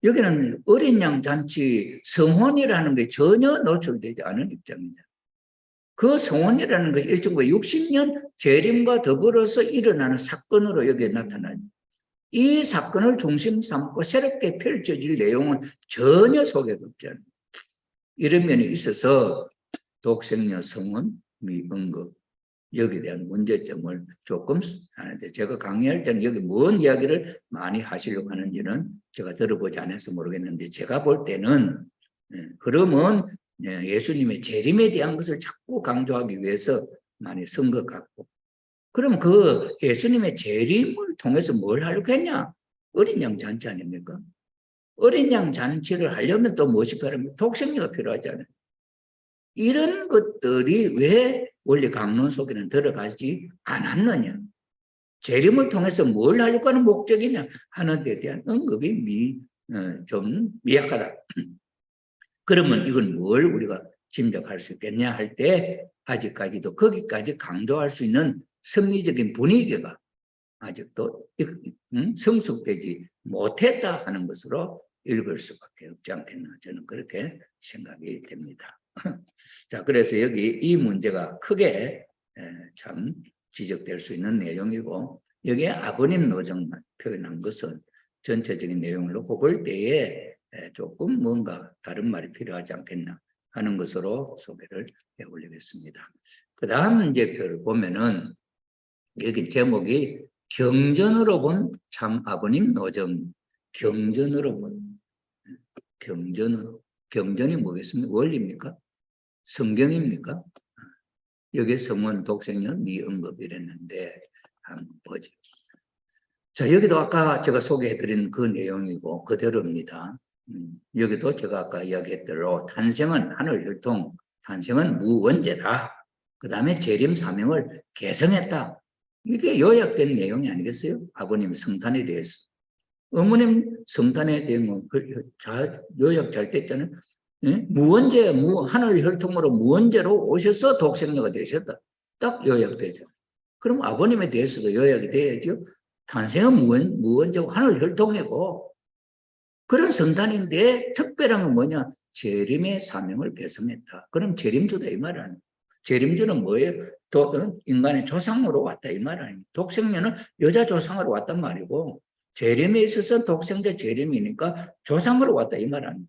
여기는 어린 양 잔치 성혼이라는 게 전혀 노출되지 않은 입장입니다. 그 성혼이라는 것이 일종의 60년 재림과 더불어서 일어나는 사건으로 여기에 나타나요. 이 사건을 중심 삼고 새롭게 펼쳐질 내용은 전혀 소개가 없잖아요. 이런 면이 있어서 독생녀 성혼 미응급 여기에 대한 문제점을 조금 하는데, 제가 강의할 때는 여기 뭔 이야기를 많이 하시려고 하는지는 제가 들어보지 않아서 모르겠는데, 제가 볼 때는 흐름은 예수님의 재림에 대한 것을 자꾸 강조하기 위해서 많이 쓴 것 같고, 그럼 그 예수님의 재림을 통해서 뭘 하려고 했냐? 어린 양 잔치 아닙니까? 어린 양 잔치를 하려면 또 무엇이 필요합니까? 독생녀가 필요하잖아요. 이런 것들이 왜 원리 강론 속에는 들어가지 않았느냐? 재림을 통해서 뭘 하려고 하는 목적이냐 하는 데 대한 언급이 좀 미약하다. 그러면 이건 뭘 우리가 짐작할 수 있겠냐 할 때, 아직까지도 거기까지 강조할 수 있는 섭리적인 분위기가 아직도 성숙되지 못했다 하는 것으로 읽을 수밖에 없지 않겠나, 저는 그렇게 생각이 됩니다. 자, 그래서 여기 이 문제가 크게 참 지적될 수 있는 내용이고, 여기에 아버님 노정만 표현한 것은 전체적인 내용을 놓고 볼 때에 조금 뭔가 다른 말이 필요하지 않겠나 하는 것으로 소개를 해 올리겠습니다. 그 다음 문제표를 보면은 여기 제목이 경전으로 본 참 아버님 노정. 경전으로 본, 경전이 뭐겠습니까? 원리입니까? 성경입니까? 여기 성원 독생녀 미응급 이랬는데 한번 보죠. 자, 여기도 아까 제가 소개해드린 그 내용이고 그대로입니다. 여기도 제가 아까 이야기했던 대로 탄생은 하늘 혈통, 탄생은 무원죄다. 그 다음에 재림 사명을 개성했다. 이게 요약된 내용이 아니겠어요? 아버님 성탄에 대해서. 어머님 성탄에 대한 요약 잘 됐잖아요. 무원죄, 하늘 혈통으로 무원죄로 오셔서 독생녀가 되셨다. 딱 요약되죠. 그럼 아버님에 대해서도 요약이 돼야죠. 탄생은 무원죄고 하늘 혈통이고, 그런 성탄인데 특별한 건 뭐냐? 재림의 사명을 배성했다. 그럼 재림주다 이 말 아니에요. 재림주는 뭐예요? 인간의 조상으로 왔다 이 말 아니에요. 독생녀는 여자 조상으로 왔단 말이고, 재림에 있어서 독생자 재림이니까 조상으로 왔다 이 말 아니에요.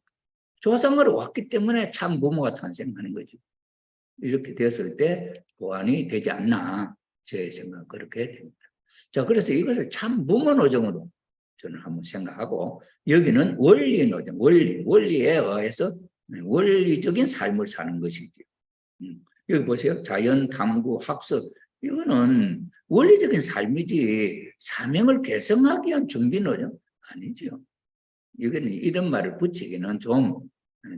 조상으로 왔기 때문에 참 부모가 탄생하는 거죠. 이렇게 되었을 때 보완이 되지 않나, 제 생각은 그렇게 됩니다. 자, 그래서 이것을 참 부모 노정으로 저는 한번 생각하고, 여기는 원리 노정, 원리에 의해서 원리적인 삶을 사는 것이죠. 여기 보세요. 자연, 탐구, 학습, 이거는 원리적인 삶이지 사명을 개성하기 위한 준비 노정 아니죠. 여기는 이런 말을 붙이기는 좀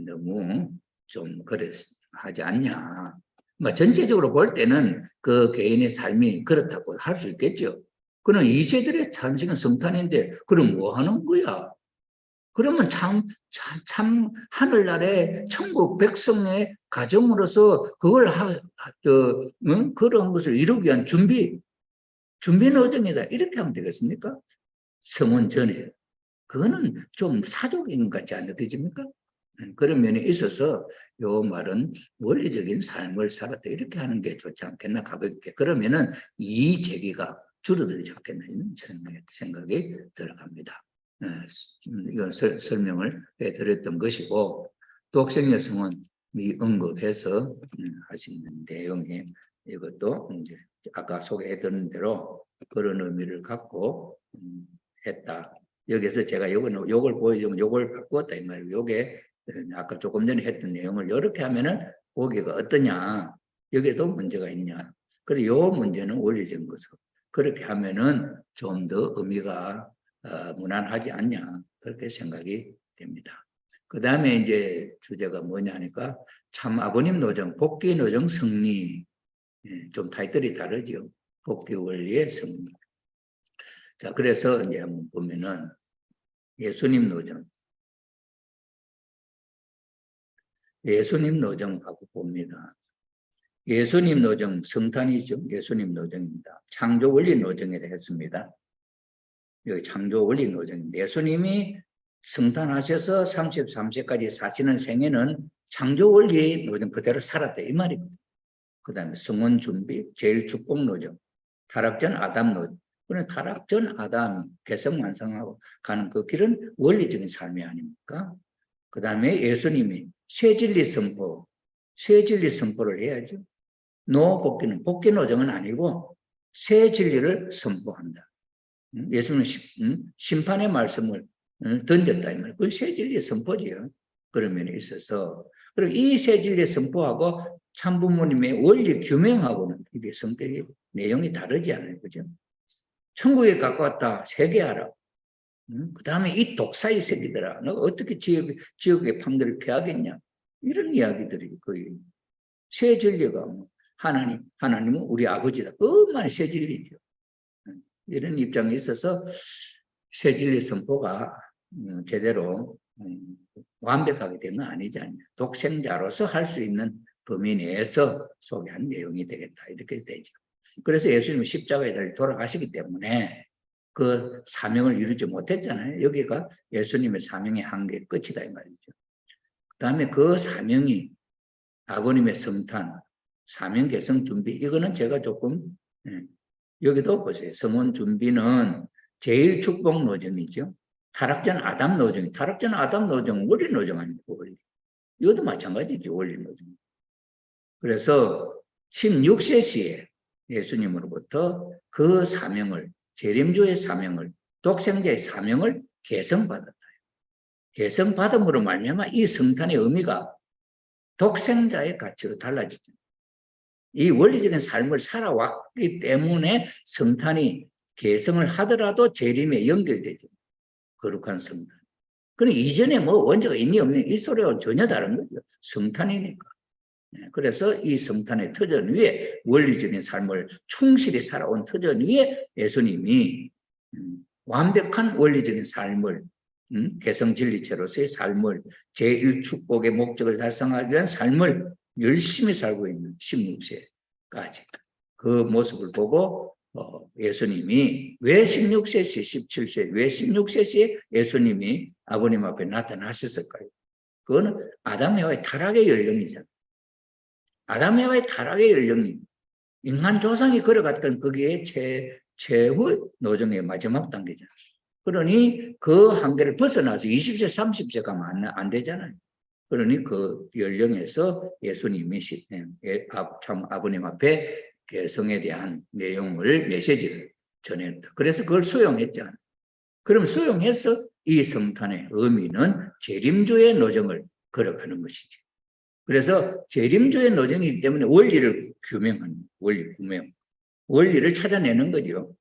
너무 좀 그래 하지 않냐. 뭐 전체적으로 볼 때는 그 개인의 삶이 그렇다고 할 수 있겠죠. 그럼 이 세들의 탄생은 성탄인데 그럼 뭐 하는 거야? 그러면 참 하늘나라의 천국 백성의 가정으로서 그걸 그런 것을 이루기 위한 준비 노정이다. 이렇게 하면 되겠습니까? 성원 전에. 그거는 좀 사족인 것 같지 않아 되십니까? 그런 면에 있어서 요 말은 원리적인 삶을 살았다 이렇게 하는 게 좋지 않겠나, 가볍게. 그러면은 이 제기가 줄어들지 않겠나 이런 생각이 들어갑니다. 이건 설명을 해드렸던 것이고, 독생 여성은 언급해서 하시는 내용이 이것도 이제 아까 소개해드린 대로 그런 의미를 갖고 했다. 여기서 제가 요걸 보여주면 요걸 바꾸었다 이 말이에요. 요게 아까 조금 전에 했던 내용을 이렇게 하면은 보기가 어떠냐, 여기에도 문제가 있냐. 그래서 요 문제는 원리적인 것으로 그렇게 하면은 좀 더 의미가 무난하지 않냐, 그렇게 생각이 됩니다. 그 다음에 이제 주제가 뭐냐 하니까 참 아버님 노정, 복귀 노정 승리. 좀 타이틀이 다르죠. 복귀 원리의 승리. 자, 그래서 이제 한번 보면은 예수님 노정. 예수님 노정하고 봅니다. 예수님 노정, 성탄이죠. 예수님 노정입니다. 창조 원리 노정이라 했습니다. 여기 창조 원리 노정입니다. 예수님이 성탄하셔서 33세까지 사시는 생애는 창조 원리 노정 그대로 살았다 이 말입니다. 그 다음에 성원 준비, 제일 축복 노정, 타락 전 아담 노정. 그런 타락 전 아담 개성 완성하고 가는 그 길은 원리적인 삶이 아닙니까? 그 다음에 예수님이 새진리 선포, 새진리 선포를 해야죠. 노복귀는 복귀 노정은 아니고 새 진리를 선포한다. 예수님은 심판의 말씀을 던졌다 이 말이에요. 그건 새 진리의 선포지요. 그런 면에 있어서 그리고 이 새 진리의 선포하고 참부모님의 원리 규명하고는 이게 성격이 내용이 다르지 않아요, 그죠? 천국에 가까웠다 회개하라. 그 다음에 이 독사의 새끼들아, 너 어떻게 지역의 판결을 피하겠냐? 이런 이야기들이 거의 새 진리가 하나님은 우리 아버지다. 그것만 새 진리죠. 이런 입장에 있어서 새 진리 선포가 제대로 완벽하게 된 건 아니지 않냐. 독생자로서 할 수 있는 범위 내에서 소개한 내용이 되겠다. 이렇게 되죠. 그래서 예수님은 십자가에 달려 돌아가시기 때문에 그 사명을 이루지 못했잖아요. 여기가 예수님의 사명의 한계 끝이다 이 말이죠. 그 다음에 그 사명이 아버님의 성탄, 사명 개성 준비 이거는 제가 조금 여기도 보세요. 성원 준비는 제일 축복 노정이죠. 타락전 아담 노정, 타락전 아담 노정 원리 노정 아닙니까? 원리. 이것도 마찬가지죠. 원리 노정. 그래서 16세 시에 예수님으로부터 그 사명을 재림주의 사명을 독생자의 사명을 개성받았다. 개성받음으로 말미암아 이 성탄의 의미가 독생자의 가치로 달라지죠. 이 원리적인 삶을 살아왔기 때문에 성탄이 개성을 하더라도 재림에 연결되죠. 거룩한 성탄. 그럼 이전에 뭐 원죄가 있니 없니 이 소리와 전혀 다른 거죠. 성탄이니까. 그래서 이 성탄의 터전 위에 원리적인 삶을 충실히 살아온 터전 위에 예수님이 완벽한 원리적인 삶을 개성진리체로서의 삶을 제1축복의 목적을 달성하기 위한 삶을 열심히 살고 있는 16세까지 그 모습을 보고 예수님이 왜 16세시 17세 왜 16세시에 예수님이 아버님 앞에 나타나셨을까요? 그거는 아담 해와의 타락의 연령이잖아요. 아담 해와의 타락의 연령이 인간 조상이 걸어갔던 그게 최후 노정의 마지막 단계잖아요. 그러니 그 한계를 벗어나서 20세 30세 가면 안 되잖아요. 그러니 그 연령에서 예수님이 참 아버님 앞에 개성에 대한 내용을 메시지를 전했다. 그래서 그걸 수용했잖아요. 그럼 수용해서 이 성탄의 의미는 재림주의 노정을 걸어가는 것이죠. 그래서 재림주의 노정이기 때문에 원리를 규명하는 원리 규명, 원리를 찾아내는 거죠.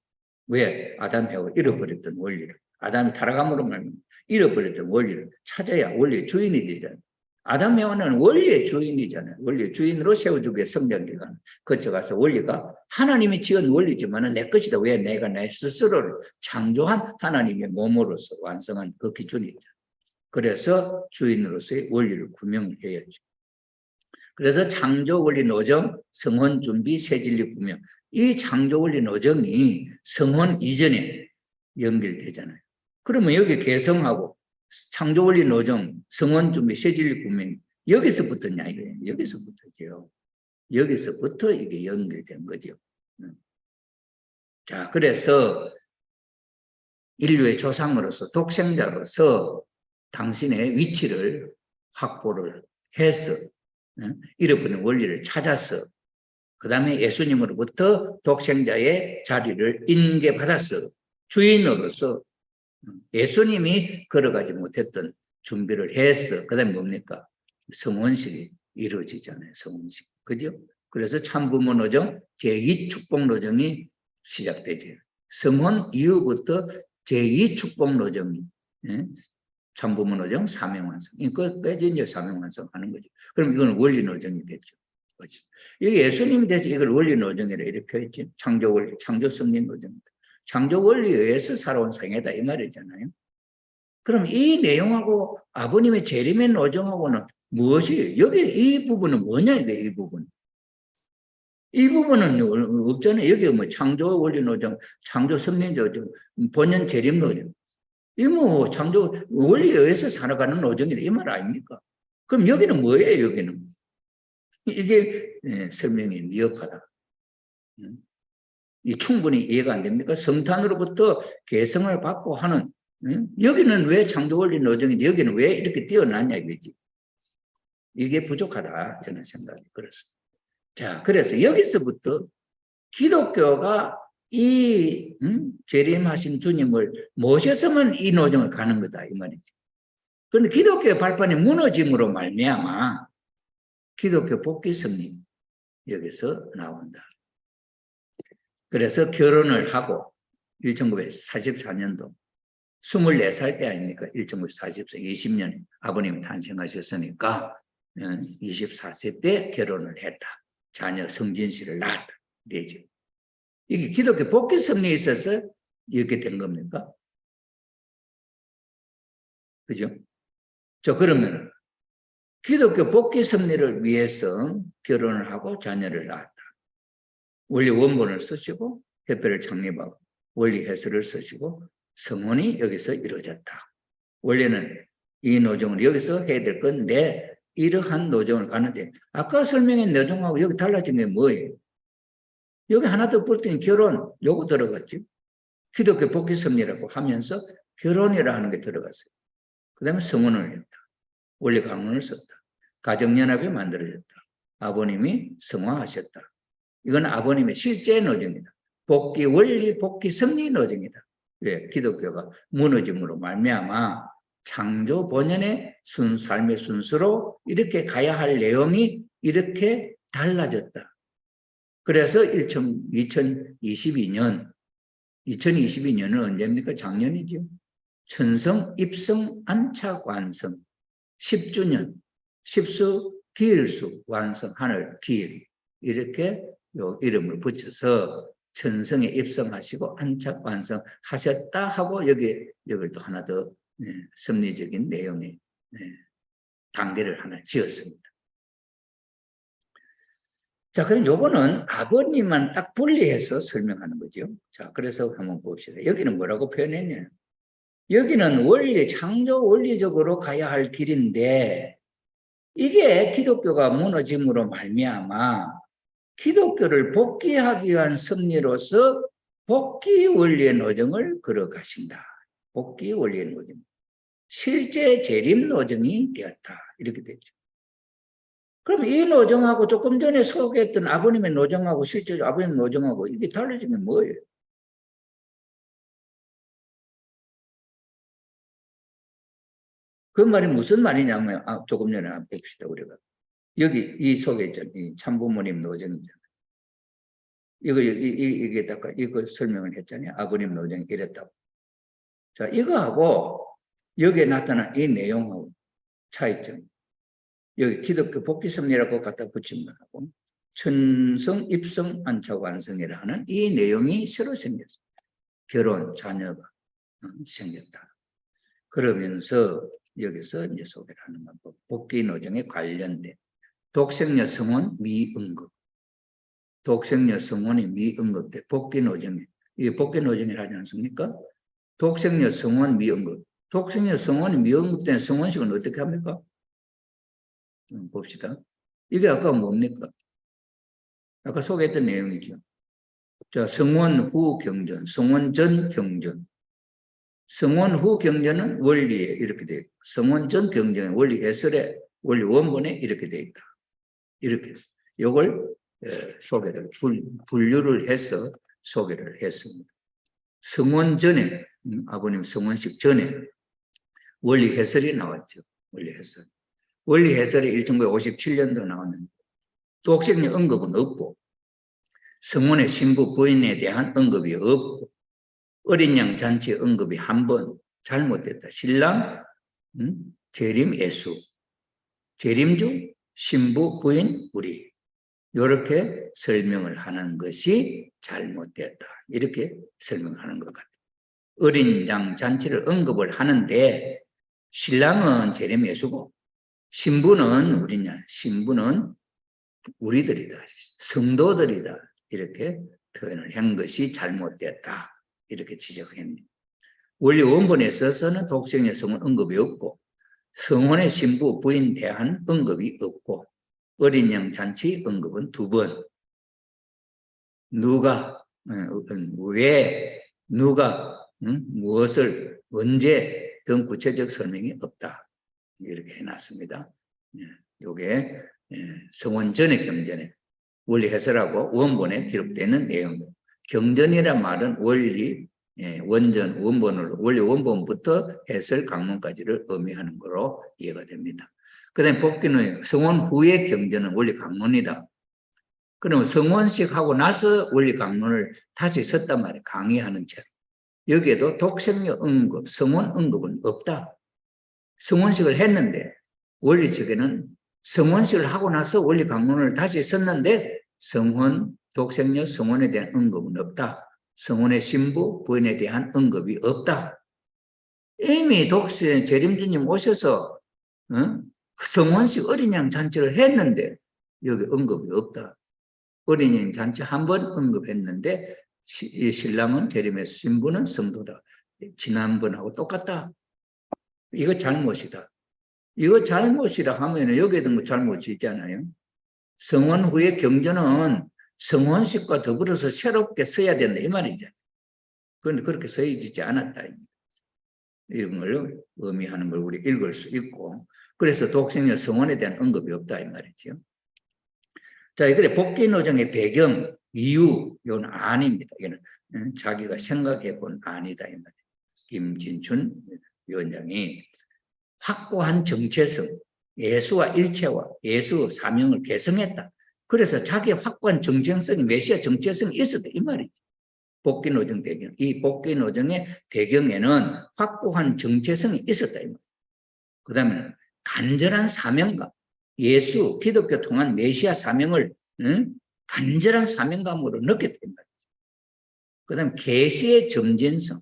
왜? 아담 해와 잃어버렸던 원리를, 아담이 타락함으로 말미암아 잃어버렸던 원리를 찾아야 원리의 주인이 되잖아요. 아담 해와는 원리의 주인이잖아요. 원리의 주인으로 세워주기 위해 성장기간 거쳐가서 원리가 하나님이 지은 원리지만 내 것이다. 왜? 내가 내 스스로를 창조한 하나님의 몸으로서 완성한 그 기준이죠. 그래서 주인으로서의 원리를 구명을 해야죠. 그래서 창조원리 노정, 성혼준비, 새진리 구명. 이 창조원리 노정이 성혼 이전에 연결되잖아요. 그러면 여기 개성하고 창조원리 노정, 성혼준비, 새진리 구명 여기서부터냐 이거예요. 여기서부터죠. 여기서부터 이게 연결된 거죠. 자, 그래서 인류의 조상으로서 독생자로서 당신의 위치를 확보를 해서 잃어버린 원리를 찾아서 그 다음에 예수님으로부터 독생자의 자리를 인계받아서 주인으로서 예수님이 걸어가지 못했던 준비를 해서 그 다음에 뭡니까? 성혼식이 이루어지잖아요. 성혼식. 그죠? 그래서 참부모 노정, 제2축복 노정이 시작되죠. 성혼 이후부터 제2축복 노정이 참부모 노정, 사명완성. 이거까지 이제 사명완성 하는 거죠. 그럼 이건 원리 노정이 됐죠. 여기 예수님이 대해서 이걸 원리 노정이라 이렇게 표했지. 창조 원리, 창조 성립 노정이다. 창조 원리에 의해서 살아온 생애다 이 말이잖아요. 그럼 이 내용하고 아버님의 재림의 노정하고는 무엇이 여기 이 부분은 뭐냐 이게 이 부분. 이 부분은 없잖아요. 여기 뭐 창조 원리 노정, 창조 성립 노정, 본연 재림 노정. 이 뭐 창조 원리에 의해서 살아가는 노정이다 이 말 아닙니까? 그럼 여기는 뭐예요? 여기는 이게 설명이 미흡하다. 이 충분히 이해가 안 됩니까? 성탄으로부터 개성을 받고 하는 여기는 왜 창조 원리 노정인데 여기는 왜 이렇게 뛰어났냐 이거지. 이게 부족하다 저는 생각이 그렇습니다. 자, 그래서 여기서부터 기독교가 이 재림하신 주님을 모셔서만 이 노정을 가는 거다 이 말이지. 그런데 기독교의 발판이 무너짐으로 말미암아 기독교 복귀 승리 여기서 나온다. 그래서 결혼을 하고 1944년도 24살 때 아닙니까? 1944, 20년 아버님 탄생하셨으니까 24세 때 결혼을 했다. 자녀 성진 씨를 낳았다. 되죠. 이게 기독교 복귀 승리에 있어서 이렇게 된 겁니까? 그죠? 저 그러면 기독교 복귀 승리를 위해서 결혼을 하고 자녀를 낳았다. 원리 원본을 쓰시고 협회를 창립하고 원리 해설을 쓰시고 성원이 여기서 이루어졌다. 원래는 이 노정을 여기서 해야 될 건데 이러한 노정을 가는데 아까 설명한 노정하고 여기 달라진 게 뭐예요? 여기 하나 더 붙더니 결혼 요거 들어갔지. 기독교 복귀 섭리라고 하면서 결혼이라 하는 게 들어갔어요. 그 다음에 성원을 했다. 원리 강론을 썼다. 가정연합이 만들어졌다. 아버님이 성화하셨다. 이건 아버님의 실제 노정이다. 복귀 원리 복귀 섭리 노정이다. 왜? 기독교가 무너짐으로 말미암아 창조 본연의 삶의 순서로 이렇게 가야 할 내용이 이렇게 달라졌다. 그래서 2022년은 언제입니까? 작년이죠. 천성, 입성, 안착, 완성 10주년, 십수, 기일수, 완성, 하늘, 기일 이렇게 요 이름을 붙여서 천성에 입성하시고 안착, 완성 하셨다 하고 여기를 또 하나 더 섭리적인 내용의 단계를 하나 지었습니다. 자, 그럼 요거는 아버님만 딱 분리해서 설명하는 거죠. 자, 그래서 한번 봅시다. 여기는 뭐라고 표현했냐? 여기는 원리, 창조 원리적으로 가야 할 길인데 이게 기독교가 무너짐으로 말미암아 기독교를 복귀하기 위한 섭리로서 복귀 원리의 노정을 걸어가신다. 복귀 원리의 노정. 실제 재림 노정이 되었다. 이렇게 되죠. 그럼 이 노정하고 조금 전에 소개했던 아버님의 노정하고 실제 아버님 노정하고 이게 달라진 게 뭐예요? 그 말이 무슨 말이냐면 조금 전에 봅시다 우리가 여기 이 소개했잖아요. 이 참부모님 노정이잖아요. 이거 설명을 했잖아요. 아버님 노정이 이랬다고. 자, 이거하고 여기에 나타난 이 내용하고 차이점. 여기 기독교 복귀 섭리라고 갖다 붙인 거하고 천성, 입성, 안착, 완성이라 하는 이 내용이 새로 생겼어요. 결혼, 자녀가 생겼다. 그러면서 여기서 이제 소개를 하는 거. 복귀 노정에 관련된 독생녀 성원 미응급. 독생녀 성원이 미응급돼. 복귀 노정에. 이게 복귀 노정이라 하지 않습니까? 독생녀 성원 미응급. 독생녀 성원이 미응급된 성원식은 어떻게 합니까? 봅시다. 이게 아까 뭡니까? 아까 소개했던 내용이죠. 자, 성원 후 경전, 성원 전 경전. 성원 후 경전은 원리에 이렇게 되어 있고, 성원 전 경전은 원리 해설에, 원리 원본에 이렇게 되어 있다. 이렇게. 이걸 소개를, 분류를 해서 소개를 했습니다. 성원 전에, 아버님 성원식 전에 원리 해설이 나왔죠. 원리 해설. 원리 해설이 1957년도 나왔는데, 독생녀 언급은 없고, 성원의 신부 부인에 대한 언급이 없고, 어린 양 잔치 언급이 한 번 잘못됐다. 신랑, 재림 예수, 재림 중 신부 부인 우리. 이렇게 설명을 하는 것이 잘못됐다. 이렇게 설명하는 것 같아요. 어린 양 잔치를 언급을 하는데 신랑은 재림 예수고 신부는 우리냐? 신부는 우리들이다. 성도들이다. 이렇게 표현을 한 것이 잘못됐다. 이렇게 지적합니다. 원리 원본에 있어서는 독생의 성혼 언급이 없고 성혼의 신부 부인 대한 언급이 없고 어린 양 잔치 언급은 2번. 누가 왜 누가 무엇을 언제 등 구체적 설명이 없다. 이렇게 해놨습니다. 이게 성혼 전의 경전에 원리 해설하고 원본에 기록되는 내용. 경전이란 말은 원리, 원전, 원본으로 원리 원본부터 해설 강론까지를 의미하는 거로 이해가 됩니다. 그 다음에 복기는 성혼 후의 경전은 원리 강론이다. 그러면 성혼식 하고 나서 원리 강론을 다시 썼단 말이에요. 강의하는 채로. 여기에도 독생녀 언급, 성혼 언급은 없다. 성혼식을 했는데 원리 측에는 성혼식을 하고 나서 원리 강론을 다시 썼는데 성혼, 독생녀, 성혼에 대한 언급은 없다. 성혼의 신부, 부인에 대한 언급이 없다. 이미 독생 재림주님 오셔서 성혼식 어린 양 잔치를 했는데 여기 언급이 없다. 어린 양 잔치 한 번 언급했는데 신랑은 재림의 신부는 성도다. 지난번하고 똑같다. 이거 잘못이다. 이거 잘못이라 하면 여기에도 뭐 잘못이 있잖아요. 성혼 후의 경전은 성혼식과 더불어서 새롭게 써야 된다 이 말이죠. 그런데 그렇게 써지지 않았다. 이런 걸 의미하는 걸 우리 읽을 수 있고 그래서 독생녀 성혼에 대한 언급이 없다 이 말이죠. 자, 이게 복귀노정의 배경, 이유, 이건 아닙니다. 이거는 자기가 생각해 본 아니다 이 말이에요. 김진춘 위원장이 확고한 정체성, 예수와 일체와 예수 사명을 개성했다. 그래서 자기의 확고한 정체성이 메시아 정체성이 있었다 이 말이죠. 복귀노정 배경. 이 복귀노정의 배경에는 확고한 정체성이 있었다 이 말이죠. 그 다음에 간절한 사명감, 예수, 기독교 통한 메시아 사명을 간절한 사명감으로 느꼈다 이 말이죠. 그 다음에 계시의 점진성,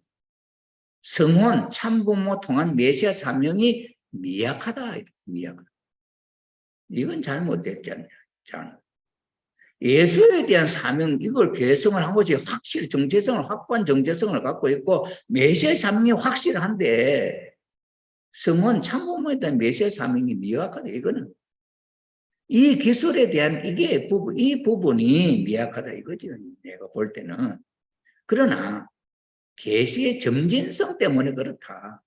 성혼, 참부모 통한 메시아 사명이 미약하다. 미약하다. 이건 잘못됐잖아요. 예수에 대한 사명, 이걸 개성을 한 것이 확실히 정체성을, 확고한 정체성을 갖고 있고, 메시아 사명이 확실한데, 성혼, 참부모에 대한 메시아 사명이 미약하다. 이거는. 이 기술에 대한 이 부분이 미약하다. 이거죠. 내가 볼 때는. 그러나, 계시의 점진성 때문에 그렇다.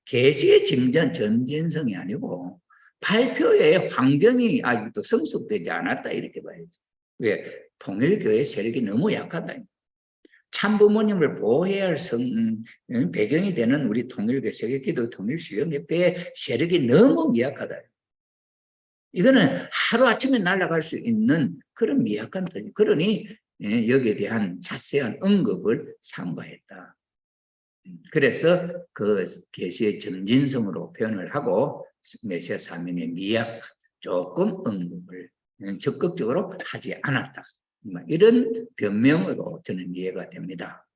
계시의 점진성이 아니고 발표의 환경이 아직도 성숙되지 않았다 이렇게 봐야죠. 왜? 통일교의 세력이 너무 약하다. 참부모님을 보호해야 할 배경이 되는 우리 통일교 세계기도 통일수영협회의 세력이 너무 미약하다. 이거는 하루아침에 날아갈 수 있는 그런 미약한 터지. 그러니 여기에 대한 자세한 언급을 삼가했다. 그래서 그 계시의 점진성으로 표현을 하고 메시아 사명의 미약 조금 언급을 적극적으로 하지 않았다. 이런 변명으로 저는 이해가 됩니다.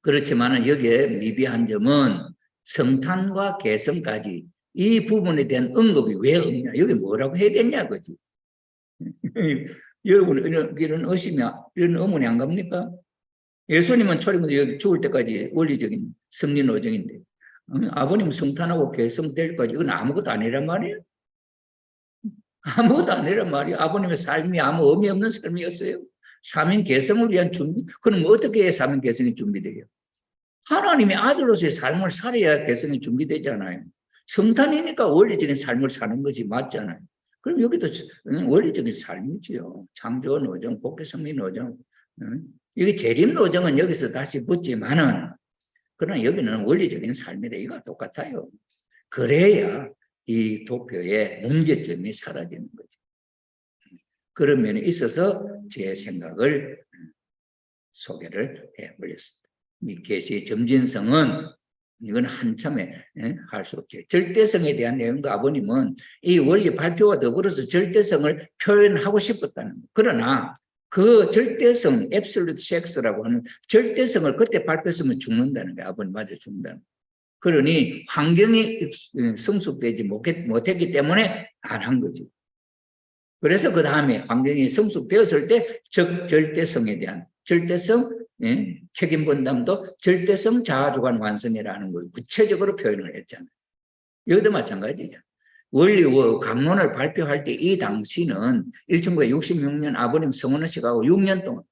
그렇지만 여기에 미비한 점은 성탄과 개성까지 이 부분에 대한 언급이 왜 없냐. 여기 뭐라고 해야 되냐 그지. 여러분 이런 의심이 이런 의문이 안 갑니까? 예수님은 여기 죽을 때까지 원리적인 성리 노정인데 아버님 성탄하고 개성될 때까지 이건 아무것도 아니란 말이에요. 아무것도 아니란 말이에요. 아버님의 삶이 아무 의미 없는 삶이었어요. 사명 개성을 위한 준비. 그럼 어떻게 사명 개성이 준비돼요? 하나님의 아들로서의 삶을 살아야 개성이 준비되잖아요. 성탄이니까 원리적인 삶을 사는 것이 맞잖아요. 그럼 여기도 원리적인 삶이지요. 창조 노정, 복귀 성리 노정. 이게 재림 노정은 여기서 다시 붙지만은, 그러나 여기는 원리적인 삶이다. 이거 똑같아요. 그래야 이 도표의 문제점이 사라지는 거죠. 그런 면에 있어서 제 생각을 소개를 해버렸습니다. 이 계시의 점진성은 이건 한참에 할 수 없죠. 절대성에 대한 내용도 아버님은 이 원리 발표와 더불어서 절대성을 표현하고 싶었다는 거예요. 그러나 그 절대성, absolute sex라고 하는 절대성을 그때 발표했으면 죽는다는 거예요. 아버님 맞아 죽는다는 거예요. 그러니 환경이 성숙되지 못했기 때문에 안 한 거죠. 그래서 그 다음에 환경이 성숙되었을 때 절대성에 대한 절대성 책임 분담도 절대성 자아주관 완성이라는 걸 구체적으로 표현을 했잖아요. 여기도 마찬가지죠. 원리 강론을 발표할 때 이 당시는 1966년 아버님 성원호 씨하고 6년 동안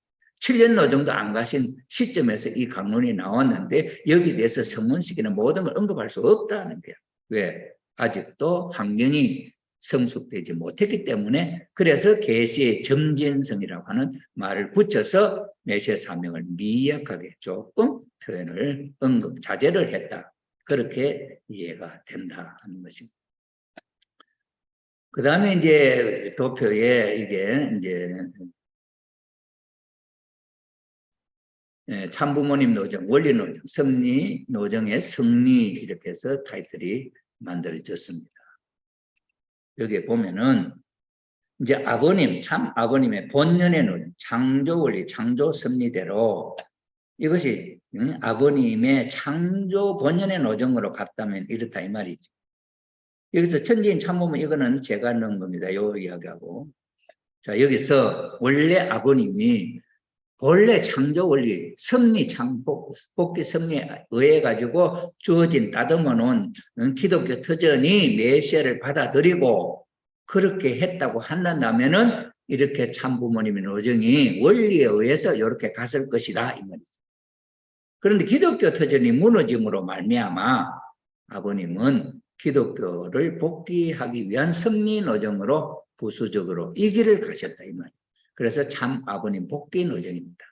7년 정도 안 가신 시점에서 이 강론이 나왔는데 여기에 대해서 성원식이나 모든 걸 언급할 수 없다는 거예요. 왜? 아직도 환경이 성숙되지 못했기 때문에 그래서 계시의 점진성이라고 하는 말을 붙여서 메시아 사명을 미약하게 조금 표현을 자제를 했다. 그렇게 이해가 된다 하는 것입니다. 그 다음에 이제 도표에 이게 이제 참부모님 노정, 원리 노정, 승리 노정의 승리 이렇게 해서 타이틀이 만들어졌습니다. 여기 보면은 이제 아버님, 참 아버님의 본연의 노정, 창조 원리, 창조 섭리대로 이것이 아버님의 창조 본연의 노정으로 갔다면 이렇다 이 말이죠. 여기서 천지인 참부모 이거는 제가 넣은 겁니다. 요 이야기하고. 자, 여기서 원래 아버님이 본래 창조 원리, 섭리, 복귀 섭리에 의해 가지고 주어진 다듬어 놓은 기독교 터전이 메시아를 받아들이고 그렇게 했다고 한다면은 이렇게 참부모님의 노정이 원리에 의해서 이렇게 갔을 것이다 이 말이죠. 그런데 기독교 터전이 무너짐으로 말미암아 아버님은 기독교를 복귀하기 위한 섭리 노정으로 부수적으로 이 길을 가셨다 이 말이에요. 그래서 참 아버님 복귀 노정입니다.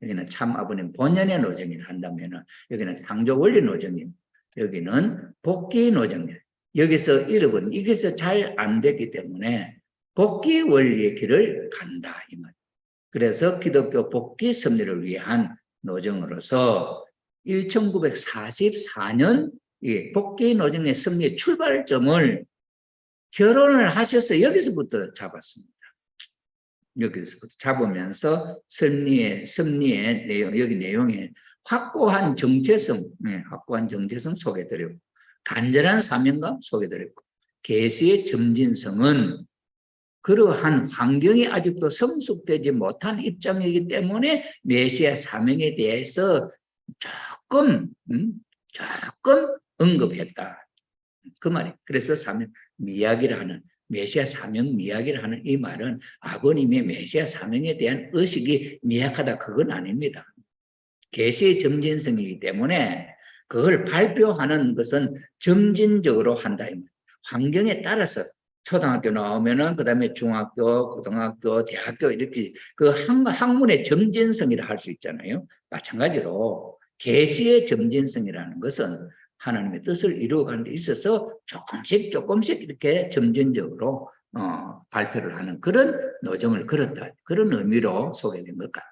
여기는 참 아버님 본연의 노정이라 한다면 여기는 창조 원리 노정입니다. 여기는 복귀 노정이에요. 여기서 잃어버린 이게서 잘 안 됐기 때문에 복귀 원리의 길을 간다 이 말이에요. 그래서 기독교 복귀 섭리를 위한 노정으로서 1944년 복귀 노정의 섭리의 출발점을 결혼을 하셔서 여기서부터 잡았습니다. 여기서부터 잡으면서 섭리의 내용, 여기 내용에 확고한 정체성 소개드렸고, 간절한 사명감 소개드렸고, 계시의 점진성은 그러한 환경이 아직도 성숙되지 못한 입장이기 때문에 메시아 사명에 대해서 조금 언급했다. 그 말이에요. 그래서 사명 미약이라 하는 메시아 사명 미약이라 하는 이 말은 아버님의 메시아 사명에 대한 의식이 미약하다 그건 아닙니다. 계시의 점진성이기 때문에 그걸 발표하는 것은 점진적으로 한다. 환경에 따라서 초등학교 나오면은 그다음에 중학교, 고등학교, 대학교 이렇게 그 학문의 점진성이라 할 수 있잖아요. 마찬가지로 계시의 점진성이라는 것은 하나님의 뜻을 이루어가는 데 있어서 조금씩 이렇게 점진적으로 발표를 하는 그런 노정을 걸었다. 그런 의미로 소개된 것 같다.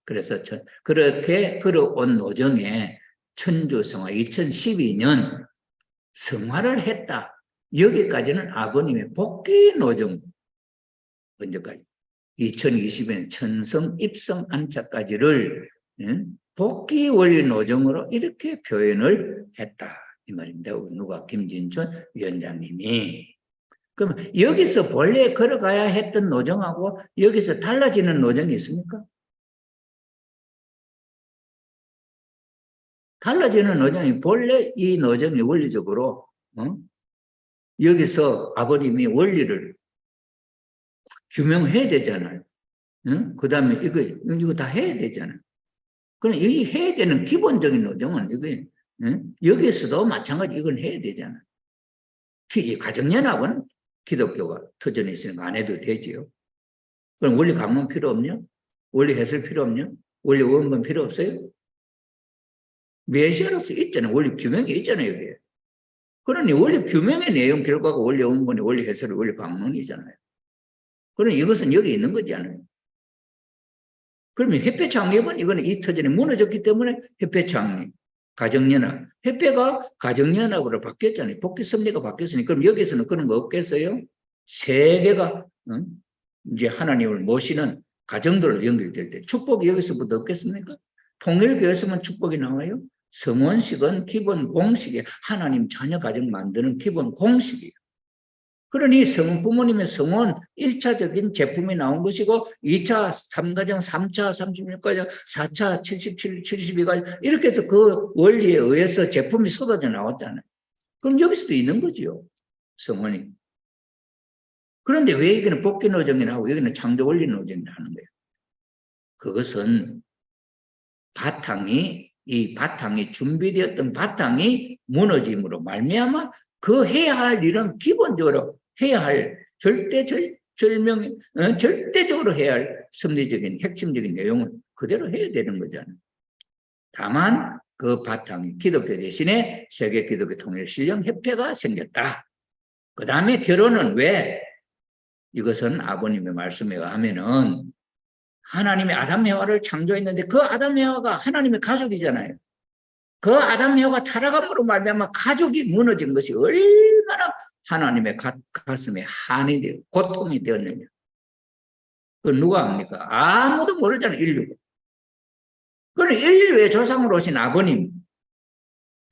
그래서 그렇게 걸어온 노정에 천주성화 2012년 성화를 했다. 여기까지는 아버님의 복귀 노정 언제까지 2020년 천성 입성 안차까지를 복귀 원리 노정으로 이렇게 표현을 했다 이 말입니다. 누가 김진춘 위원장님이. 그럼 여기서 본래 걸어가야 했던 노정하고 여기서 달라지는 노정이 있습니까? 달라지는 노정이 본래 이 노정이 원리적으로 여기서 아버님이 원리를 규명해야 되잖아요. 그 다음에 이거 다 해야 되잖아요. 그럼 이 해야 되는 기본적인 노정은 이거 여기서도 마찬가지 이건 해야 되잖아요. 가정연합은 기독교가 터전에 있으니까 안 해도 되지요. 그럼 원리 강론 필요 없냐? 원리 해설 필요 없냐? 원리 원본 필요 없어요? 메시아로서 있잖아요. 원리 규명이 있잖아요. 여기에. 그러니 원리 규명의 내용 결과가 원리 원본의 원리 해설의 원리 강론이잖아요. 그럼 이것은 여기 있는 거잖아요. 그러면 협회 창립은 이거는 이 터전이 무너졌기 때문에 협회 창립, 가정연합. 협회가 가정연합으로 바뀌었잖아요. 복귀 섭리가 바뀌었으니 그럼 여기서는 그런 거 없겠어요? 세계가 이제 하나님을 모시는 가정들로 연결될 때 축복이 여기서부터 없겠습니까? 통일교회에서만 축복이 나와요? 성원식은 기본 공식이에요. 하나님 자녀 가정 만드는 기본 공식이에요. 그러니 부모님의 성원 1차적인 제품이 나온 것이고 2차, 3과정, 3차, 36과정, 4차, 77, 72과정 이렇게 해서 그 원리에 의해서 제품이 쏟아져 나왔잖아요. 그럼 여기서도 있는 거죠. 성원이. 그런데 왜 여기는 복귀 노정이라고 여기는 창조 원리 노정이라 하는 거예요. 그것은 이 바탕이 준비되었던 바탕이 무너짐으로 말미암아 그 해야 할 일은 기본적으로 해야 할 절대적으로 해야 할 섭리적인 핵심적인 내용을 그대로 해야 되는 거잖아요. 다만 그 바탕이 기독교 대신에 세계 기독교 통일 신령 협회가 생겼다. 그 다음에 결혼은 왜? 이것은 아버님의 말씀에 의하면은 하나님이 아담 해와를 창조했는데 그 아담 해와가 하나님의 가족이잖아요. 그 아담 해와가 타락함으로 말미암아 가족이 무너진 것이 얼마나 하나님의 가슴에 한이 되고 고통이 되었느냐. 그 누가 압니까? 아무도 모르잖아요. 인류가. 그럼 인류의 조상으로 오신 아버님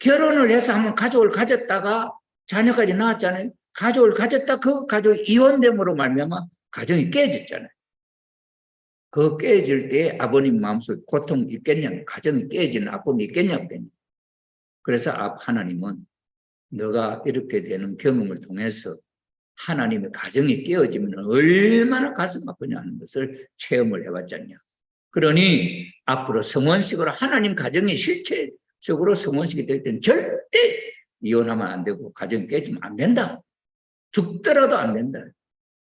결혼을 해서 한번 가족을 가졌다가 자녀까지 낳았잖아요. 가족을 가졌다 그 가족이 이혼됨으로 말미암아 가정이 깨졌잖아요. 그 깨질 때 아버님 마음속에 고통이 있겠냐면 가정이 깨지는 아픔이 있겠냐고. 그래서 하나님은 너가 이렇게 되는 경험을 통해서 하나님의 가정이 깨어지면 얼마나 가슴 아프냐 하는 것을 체험을 해봤잖냐. 그러니 앞으로 성원식으로 하나님 가정이 실체적으로 성원식이 될 때는 절대 이혼하면 안 되고 가정이 깨지면 안 된다. 죽더라도 안 된다.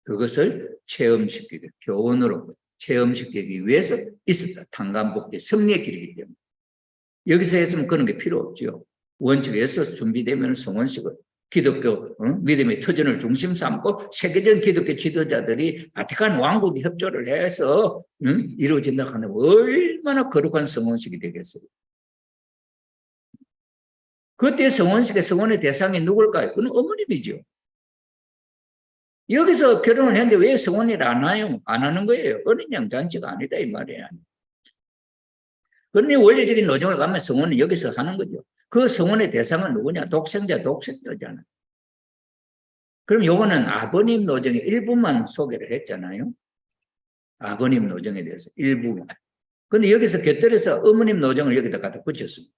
그것을 체험시키기, 교훈으로 체험시키기 위해서 있었다. tan간복귀 섭리의 길이기 때문에. 여기서 했으면 그런 게 필요 없죠. 원칙에서 준비되면 성원식을 기독교 믿음의 터전을 중심 삼고 세계적 기독교 지도자들이 바티칸 왕국이 협조를 해서 이루어진다 하면 얼마나 거룩한 성원식이 되겠어요. 그때 성원의 대상이 누굴까요? 그건 어머님이죠. 여기서 결혼을 했는데 왜 성원을 안 하는 거예요? 어린 양 잔치가 아니다 이 말이에요. 그러니 원리적인 노정을 가면 성원은 여기서 하는 거죠. 그 성원의 대상은 누구냐? 독생자잖아요. 그럼 요거는 아버님 노정의 일부만 소개를 했잖아요. 아버님 노정에 대해서 일부만. 근데 여기서 곁들여서 어머님 노정을 여기다 갖다 붙였습니다.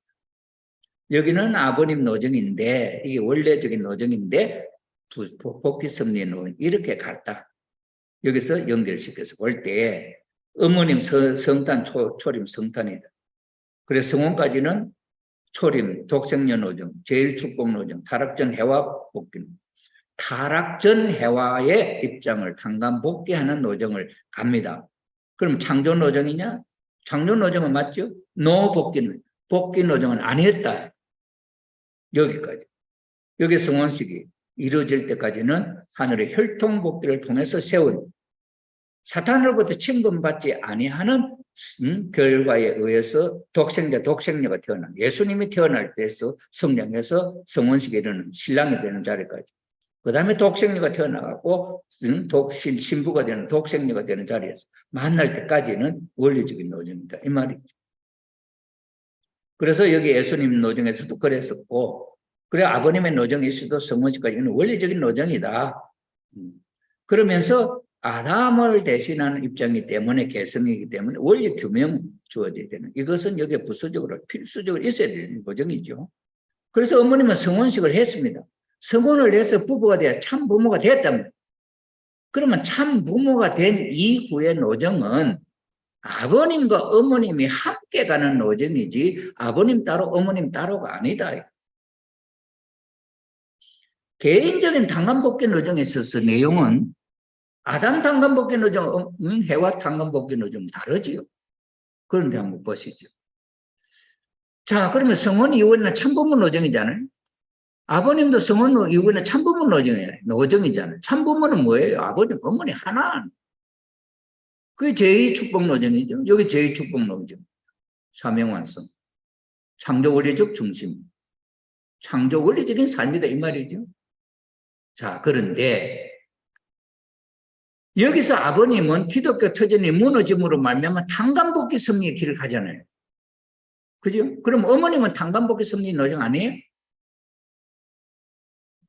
여기는 아버님 노정인데 이게 원래적인 노정인데 복귀 섭리의 노정 이렇게 갔다. 여기서 연결시켜서 볼 때 어머님 성탄 초림 성탄이다. 그래서 성원까지는 초림, 독생녀 노정, 제일축복 노정, 타락전 해와 복귀. 타락전 해와의 입장을 tan간복귀하는 노정을 갑니다. 그럼 창조 노정이냐? 창조 노정은 맞죠? 복귀 노정은 아니었다. 여기까지. 여기 성원식이 이루어질 때까지는 하늘의 혈통복귀를 통해서 세운 사탄으로부터 침범받지 아니하는 결과에 의해서 독생녀가 태어난 예수님이 태어날 때에서 성장해서 성원식에 이르는 신랑이 되는 자리까지. 그 다음에 독생녀가 태어나고 신부가 되는 독생녀가 되는 자리에서 만날 때까지는 원리적인 노정이다. 이 말이죠. 그래서 여기 예수님 노정에서도 그랬었고 그래 아버님의 노정에서도 성원식까지는 원리적인 노정이다. 그러면서 아담을 대신하는 입장이기 때문에 개성이기 때문에 원리 규명 주어져야 되는 이것은 여기에 부수적으로 필수적으로 있어야 되는 과정이죠. 그래서 어머님은 성원식을 했습니다. 성원을 해서 부부가 되어 참 부모가 되었다면 그러면 참 부모가 된 이후의 노정은 아버님과 어머님이 함께 가는 노정이지 아버님 따로 어머님 따로가 아니다. 개인적인 tan간복귀 노정에 있어서 내용은 아담 tan간복귀 노정, 해와 tan간복귀 노정 다르지요. 그런데 한번 보시죠. 자, 그러면 성원 이후에는 참부모 노정이잖아요. 아버님도 성원 이후에는 참부모 노정이잖아요. 참부모는 뭐예요? 아버님, 어머니 하나. 그게 제2축복 노정이죠. 여기 제2축복 노정. 사명완성. 창조 원리적 중심. 창조 원리적인 삶이다 이 말이죠. 자, 그런데 여기서 아버님은 기독교 터전이 무너짐으로 말미암아 tan간복귀 섭리의 길을 가잖아요. 그죠? 그럼 어머님은 tan간복귀 섭리 노정 아니에요?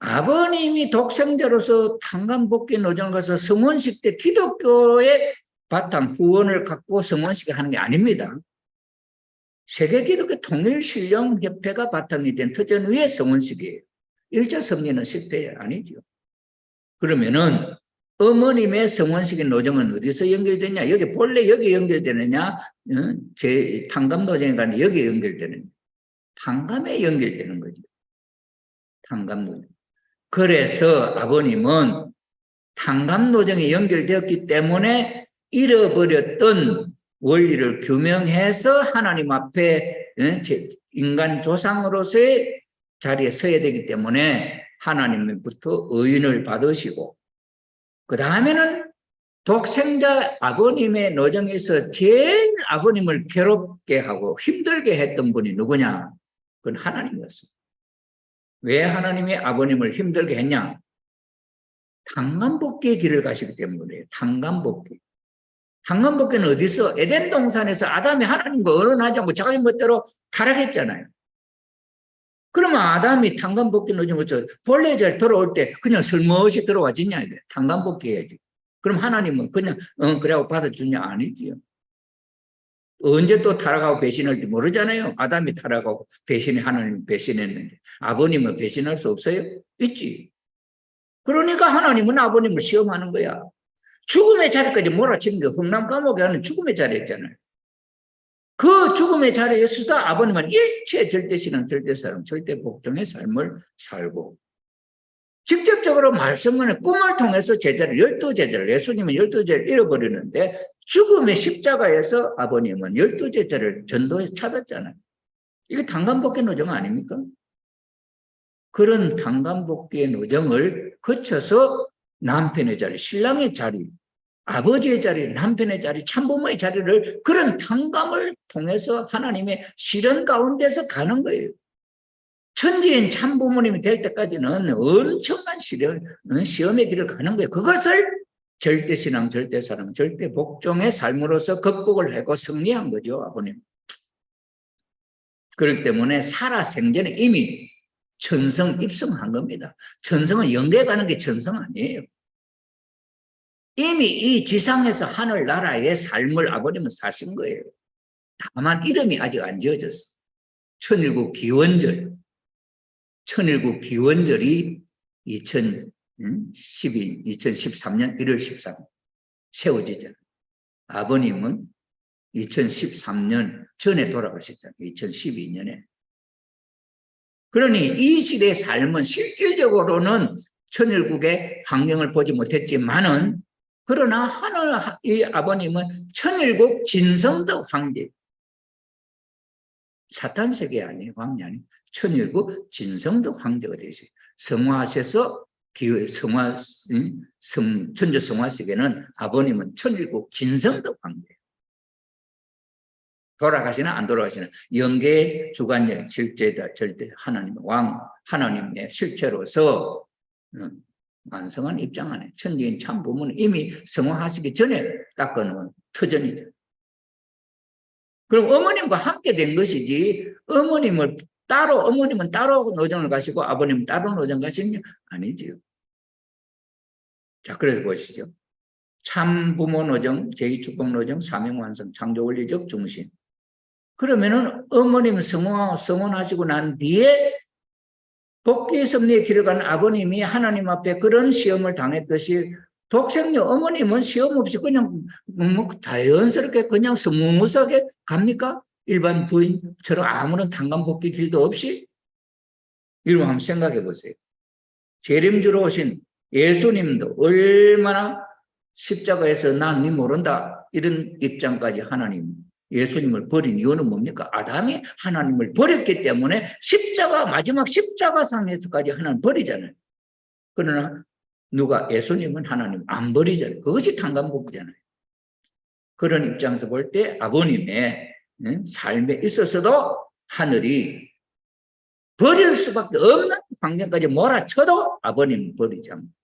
아버님이 독생자로서 탄감복귀 노정을 가서 성원식 때 기독교의 바탕 후원을 갖고 성원식을 하는 게 아닙니다. 세계기독교 통일신령협회가 바탕이 된 터전 위에 성원식이에요. 1차 섭리는 실패 아니죠. 그러면은 어머님의 성원식의 노정은 어디서 연결되냐? 여기 본래 여기 연결되느냐? 제 탄감 노정에 가는데 여기에 연결되느냐? 탄감에 연결되는 거죠. 탄감 노정. 그래서 아버님은 탄감 노정에 연결되었기 때문에 잃어버렸던 원리를 규명해서 하나님 앞에 인간 조상으로서의 자리에 서야 되기 때문에 하나님부터 의인을 받으시고 그 다음에는 독생자 아버님의 노정에서 제일 아버님을 괴롭게 하고 힘들게 했던 분이 누구냐? 그건 하나님이었습니다. 왜 하나님이 아버님을 힘들게 했냐? 탄감복귀의 길을 가시기 때문에 탄감복귀. 탄감복귀는 어디서? 에덴 동산에서 아담이 하나님과 언언하지 않고 자기 멋대로 타락했잖아요. 그러면 아담이 탄감복귀 노정을 본래 잘 돌아올 때 그냥 슬며시 들어와지냐 이게 탄감복귀 해야지. 그럼 하나님은 그냥 그래고 받아주냐? 아니지요. 언제 또 타락하고 배신할지 모르잖아요. 아담이 타락하고 하나님 배신했는데 아버님은 배신할 수 없어요? 있지. 그러니까 하나님은 아버님을 시험하는 거야. 죽음의 자리까지 몰아치는 게 흥남 감옥에 하는 죽음의 자리였잖아요. 그 죽음의 자리에서도 아버님은 일체 절대신앙, 절대사랑, 절대복종의 삶을 살고 직접적으로 말씀을 꿈을 통해서 제자를 12제자를 예수님은 12제자를 잃어버리는데 죽음의 십자가에서 아버님은 12제자를 전도에 찾았잖아요. 이게 탄감복귀 노정 아닙니까? 그런 탄감복귀의 노정을 거쳐서 남편의 자리, 신랑의 자리, 아버지의 자리, 남편의 자리, 참부모의 자리를 그런 탄감을 통해서 하나님의 실현 가운데서 가는 거예요. 천지인 참부모님이 될 때까지는 엄청난 시험의 길을 가는 거예요. 그것을 절대신앙, 절대사랑, 절대복종의 삶으로서 극복을 하고 승리한 거죠, 아버님. 그렇기 때문에 살아생전에 이미 천성 입성한 겁니다. 천성은 영계 가는 게 천성 아니에요. 이미 이 지상에서 하늘나라의 삶을 아버님은 사신 거예요. 다만 이름이 아직 안 지어졌어. 천일국 기원절. 천일국 기원절이 2013년 1월 13일 세워지잖아요. 아버님은 2013년 전에 돌아가셨잖아요. 2012년에. 그러니 이 시대의 삶은 실질적으로는 천일국의 환경을 보지 못했지만은 그러나 이 아버님은 천일국 진성덕 황제. 사탄 세계 아니에요. 황제 아니에요. 천일국 진성덕 황제가 되셨어요. 성화하셔서 천주 성화 세계는 아버님은 천일국 진성덕 황제예요. 돌아가시나 안 돌아가시나 영계의 주관적 절대다 절대 하나님 왕 하나님의 실체로서 완성한 입장 안에 천지인 참부모는 이미 성화하시기 전에 닦아놓은 터전이죠. 그럼 어머님과 함께 된 것이지 어머님은 따로 노정을 가시고 아버님은 따로 노정 가시냐? 아니지요. 자, 그래서 보시죠. 참부모 노정, 제2축복 노정, 사명완성, 창조원리적 중심. 그러면은 어머님 성원하시고 난 뒤에 복귀 섭리의 길을 가는 아버님이 하나님 앞에 그런 시험을 당했듯이 독생녀 어머님은 시험 없이 그냥 자연스럽게 그냥 스무스하게 갑니까? 일반 부인처럼 아무런 탄감복귀 길도 없이? 이러면 한번 생각해 보세요. 재림주로 오신 예수님도 얼마나 십자가에서 난 네 모른다 이런 입장까지 하나님 예수님을 버린 이유는 뭡니까? 아담이 하나님을 버렸기 때문에 마지막 십자가상에서까지 하나님 버리잖아요. 그러나 누가 예수님은 하나님 안 버리잖아요. 그것이 탄감복귀잖아요. 그런 입장에서 볼 때 아버님의 삶에 있어서도 하늘이 버릴 수밖에 없는 환경까지 몰아쳐도 아버님은 버리지 않습니다.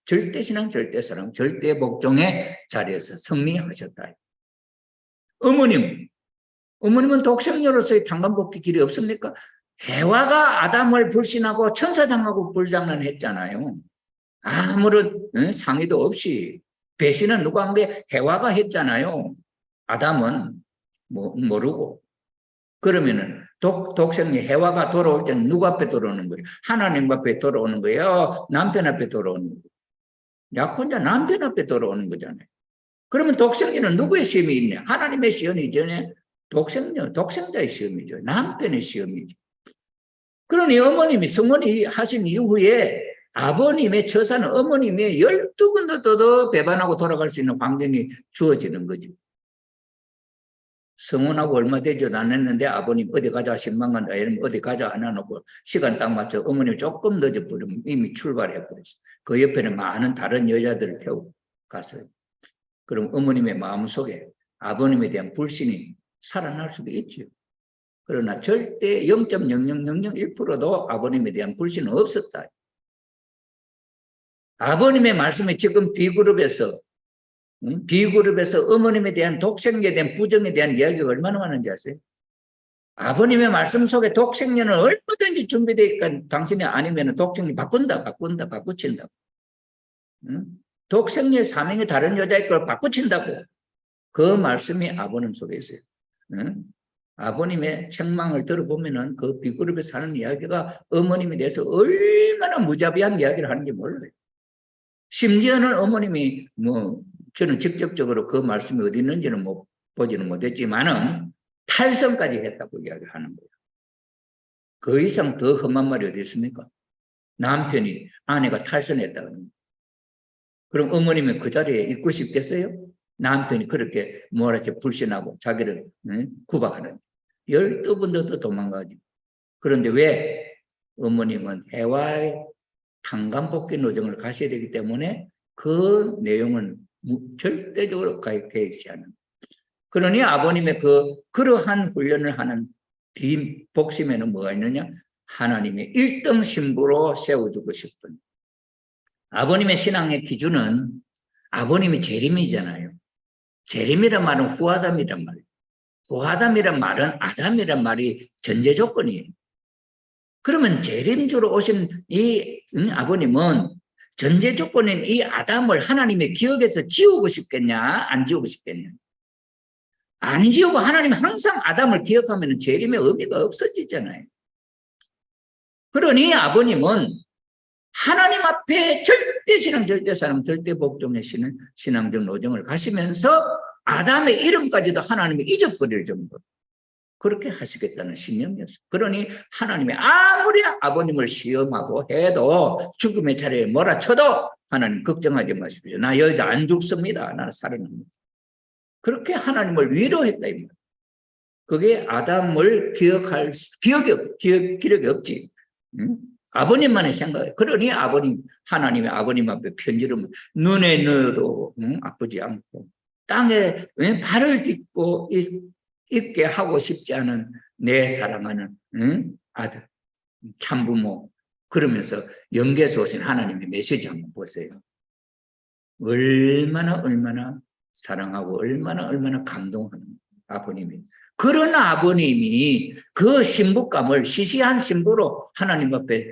절대신앙, 절대사랑, 절대복종의 자리에서 승리하셨다. 어머님은 독생녀로서의 탄감복귀 길이 없습니까? 해와가 아담을 불신하고 천사장하고 불장난했잖아요. 아무런 상의도 없이. 배신은 누가 한 게 해와가 했잖아요. 아담은 모르고. 그러면은 독생이 해와가 돌아올 때는 누구 앞에 돌아오는 거예요? 하나님 앞에 돌아오는 거예요? 남편 앞에 돌아오는 거예요? 약혼자 남편 앞에 돌아오는 거잖아요. 그러면 독생자는 누구의 시험이 있냐? 하나님의 시험이 전에 독생자의 시험이죠. 남편의 시험이죠. 그러니 어머님이 성혼이 하신 이후에 아버님의 처사는 어머님의 12번도 더 배반하고 돌아갈 수 있는 환경이 주어지는 거죠. 성혼하고 얼마 되지도 않았는데 아버님 어디 가자 신망간다 이러면 어디 가자 안 해놓고 시간 딱 맞춰 어머님 조금 늦어버리면 이미 출발해버렸어요. 그 옆에는 많은 다른 여자들을 태우고 갔어요. 그럼 어머님의 마음속에 아버님에 대한 불신이 살아날 수도 있죠. 그러나 절대 0.00001%도 아버님에 대한 불신은 없었다. 아버님의 말씀이 지금 B그룹에서 어머님에 대한 독생에 대한 부정에 대한 이야기가 얼마나 많은지 아세요? 아버님의 말씀 속에 독생녀는 얼마든지 준비되어 있으니까 당신이 아니면 독생녀 바꾸친다. 독생녀의 사명이 다른 여자의 걸 바꾸친다고. 그 말씀이 아버님 속에 있어요. 아버님의 책망을 들어보면은 그 B그룹에 사는 이야기가 어머님에 대해서 얼마나 무자비한 이야기를 하는지 몰라요. 심지어는 어머님이 저는 직접적으로 그 말씀이 어디 있는지는 보지는 못했지만은 탈선까지 했다고 이야기하는 거예요. 그 이상 더 험한 말이 어디 있습니까? 남편이 아내가 탈선했다는 거예요. 그럼 어머님은 그 자리에 있고 싶겠어요? 남편이 그렇게 불신하고 자기를 구박하는 12번도 더 도망가지. 그런데 왜? 어머님은 해와의 탄감복귀 노정을 가셔야 되기 때문에 그 내용은 절대적으로 개의치 않은. 그러니 아버님의 그러한 훈련을 하는 뒷복심에는 뭐가 있느냐? 하나님의 1등 신부로 세워주고 싶은. 아버님의 신앙의 기준은 아버님이 재림이잖아요. 재림이란 말은 후아담이란 말이에요. 후아담이란 말은 아담이란 말이 전제 조건이에요. 그러면 재림주로 오신 이 아버님은 전제 조건인 이 아담을 하나님의 기억에서 지우고 싶겠냐? 안 지우고 싶겠냐? 안 지우고 하나님이 항상 아담을 기억하면 재림의 의미가 없어지잖아요. 그러니 아버님은 하나님 앞에 절대신앙, 절대사랑, 절대복종의 신앙적 노정을 가시면서 아담의 이름까지도 하나님이 잊어버릴 정도로 그렇게 하시겠다는 신념이었어요. 그러니 하나님이 아무리 아버님을 시험하고 해도 죽음의 차례에 몰아쳐도 하나님 걱정하지 마십시오. 나 여기서 안 죽습니다. 나는 살아납니다. 그렇게 하나님을 위로했다. 그게 아담을 기력이 없지. 아버님만의 생각이에요. 그러니 하나님의 아버님 앞에 편지를 눈에 넣어도 아프지 않고 땅에 발을 딛고 있게 하고 싶지 않은 내 사랑하는 아들, 참부모. 그러면서 영계에서 오신 하나님의 메시지 한번 보세요. 얼마나 사랑하고 얼마나 감동하는 아버님이. 그런 아버님이 그 신부감을 시시한 신부로 하나님 앞에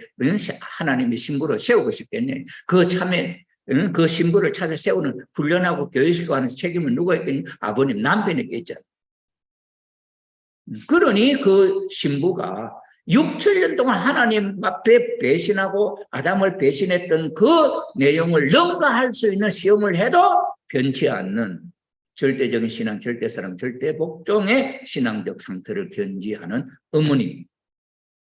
하나님의 신부로 세우고 싶겠네. 그 참에 그 신부를 찾아 세우는 훈련하고 교육하는 책임은 누가 있겠니? 아버님, 남편에게 있잖아. 그러니 그 신부가 6,000년 동안 하나님 앞에 배신하고 아담을 배신했던 그 내용을 능가할 수 있는 시험을 해도 변치 않는 절대적인 신앙, 절대사랑, 절대복종의 신앙적 상태를 견지하는 어머님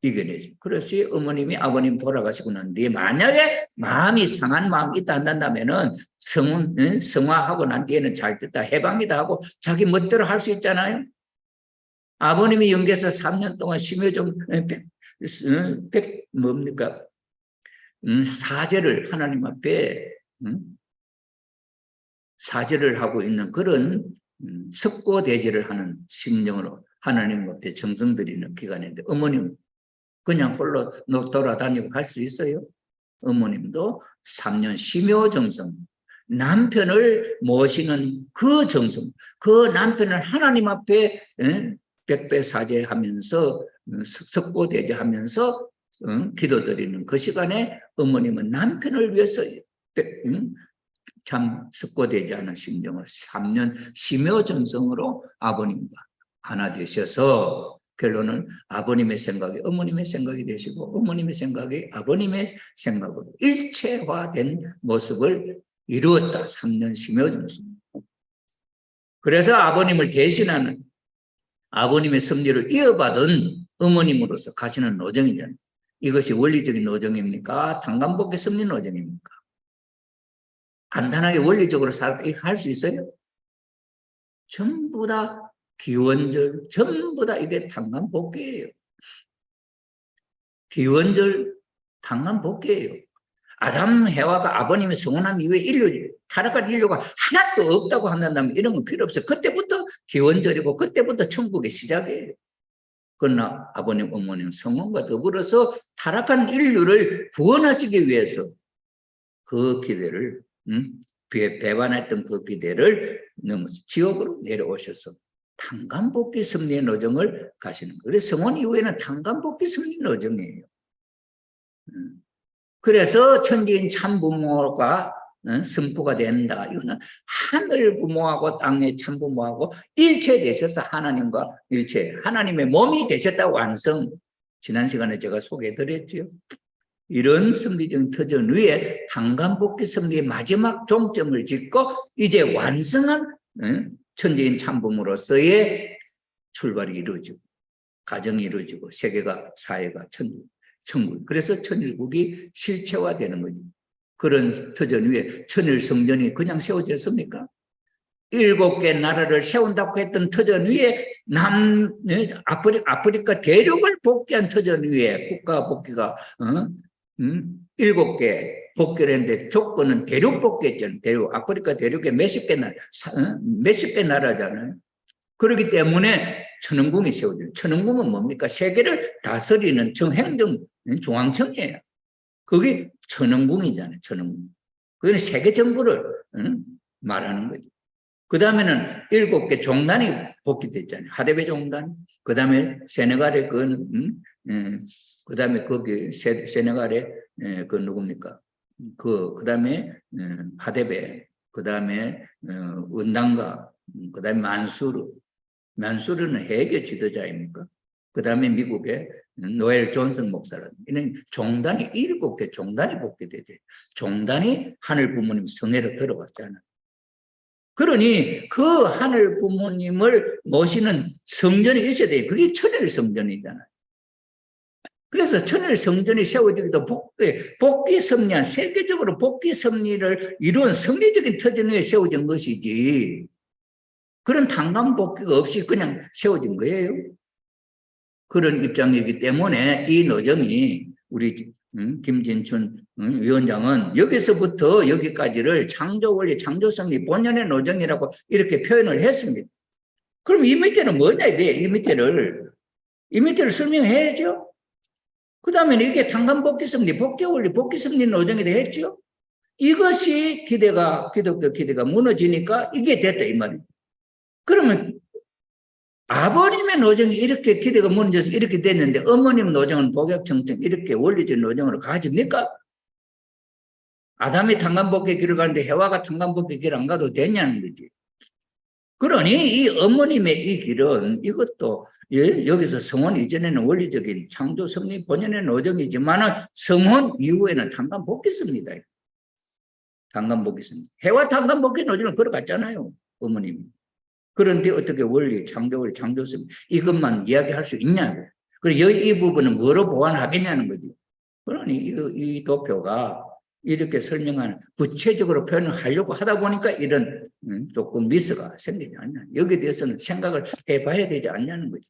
이겨내죠. 그래서 어머님이 아버님 돌아가시고 난 뒤에 만약에 마음이 상한 마음이 있다 한다면은 성화하고 난 뒤에는 잘 됐다 해방이다 하고 자기 멋대로 할 수 있잖아요. 아버님이 영계에서 3년 동안 심여정 사제를 하나님 앞에 사제를 하고 있는 그런 석고대제를 하는 심령으로 하나님 앞에 정성 들이는 기간인데 어머님 그냥 홀로 돌아다니고 할 수 있어요? 어머님도 3년 심요정성 남편을 모시는 그 정성, 그 남편을 하나님 앞에 백배사죄하면서 석고대죄하면서 기도드리는 그 시간에 어머님은 남편을 위해서 참 석고대죄하는 심정을 3년 심효정성으로 아버님과 하나 되셔서 결론은 아버님의 생각이 어머님의 생각이 되시고 어머님의 생각이 아버님의 생각으로 일체화된 모습을 이루었다. 3년 심효정성. 그래서 아버님을 대신하는 아버님의 섭리를 이어받은 어머님으로서 가시는 노정이잖아요. 이것이 원리적인 노정입니까? 당간복귀 섭리 노정입니까? 간단하게 원리적으로 할 수 있어요? 전부 다 기원절, 전부 다 이게 당간복귀예요. 기원절 당간복귀예요. 아담 해와가 아버님이 성혼한 이후에 타락한 인류가 하나도 없다고 한다면 이런 건 필요 없어요. 그때부터 기원절이고 그때부터 천국의 시작이에요. 그러나 아버님, 어머님 성혼과 더불어서 타락한 인류를 구원하시기 위해서 그 기대를 배반했던 그 기대를 넘어서 지옥으로 내려오셔서 당간복귀 섭리의 노정을 가시는 거예요. 그래서 성혼 이후에는 당간복귀 섭리 노정이에요. 그래서 천지인 참부모가 선포가 된다. 이거는 하늘 부모하고 땅의 참부모하고 일체되셔서 하나님과 일체, 하나님의 몸이 되셨다 완성. 지난 시간에 제가 소개해드렸죠. 이런 섭리적 터전 위에 당간복귀 섭리의 마지막 종점을 짓고 이제 완성한 천지인 참부모로서의 출발이 이루어지고 가정이 이루어지고 세계가 사회가 천국. 그래서 천일국이 실체화되는 거죠. 그런 터전 위에 천일성전이 그냥 세워졌습니까? 7개 나라를 세운다고 했던 터전 위에 아프리카 대륙을 복귀한 터전 위에 국가 복귀가 7개 복귀를 했는데 조건은 대륙 복귀했잖아요. 아프리카 대륙에 몇십 개 나라잖아요. 그렇기 때문에 천왕궁이 세워져요. 천왕궁은 뭡니까? 세계를 다스리는 행정 중앙청이에요. 그게 천왕궁이잖아요. 천왕궁. 그게 세계 정부를 말하는 거죠. 그 다음에는 7개 종단이 복귀됐잖아요. 하데베 종단. 그 다음에 세네갈의 그 다음에 거기 세네갈의 그 누굽니까? 그 다음에 하데베. 그 다음에 은당가. 그 다음에 만수르는 해계 지도자입니까? 그 다음에 미국의 노엘 존슨 목사라는 이런 종단이 7개 종단이 복귀되죠. 종단이 하늘 부모님 성회로 들어갔잖아요. 그러니 그 하늘 부모님을 모시는 성전이 있어야 돼요. 그게 천일 성전이잖아요. 그래서 천일 성전이 세워지기도 복귀 섭리한 세계적으로 복귀 섭리를 이루은 성리적인 터전 위에 세워진 것이지 그런 당간복귀가 없이 그냥 세워진 거예요. 그런 입장이기 때문에 이 노정이 우리 김진춘 위원장은 여기서부터 여기까지를 창조원리, 창조성리, 본연의 노정이라고 이렇게 표현을 했습니다. 그럼 이 밑에는 뭐냐 이게 이 밑에를 설명해야죠. 그 다음에 이게 당간복귀성리, 복귀원리, 복귀성리 노정이라 했죠. 이것이 기독교 기대가 무너지니까 이게 됐다 이 말이에요. 그러면 아버님의 노정이 이렇게 기대가 무너져서 이렇게 됐는데 어머님 노정은 복약청청 이렇게 원리적 노정으로 가집니까? 아담이 당간복귀 길을 가는데 해와가 당간복귀 길 안 가도 되냐는 거지. 그러니 이 어머님의 이 길은 이것도 여기서 성혼 이전에는 원리적인 창조 성리 본연의 노정이지만 성혼 이후에는 당간복귀습니다. 당간복귀습니다. 해와 당간복귀 노정을 걸어갔잖아요. 어머님이. 그런데 어떻게 원리, 창조를 창조성 이것만 이야기할 수 있냐고. 그리고 이 부분은 뭐로 보완하겠냐는 거지. 그러니 이 도표가 이렇게 설명하는 구체적으로 표현을 하려고 하다 보니까 이런 조금 미스가 생기지 않냐. 여기에 대해서는 생각을 해봐야 되지 않냐는 거지.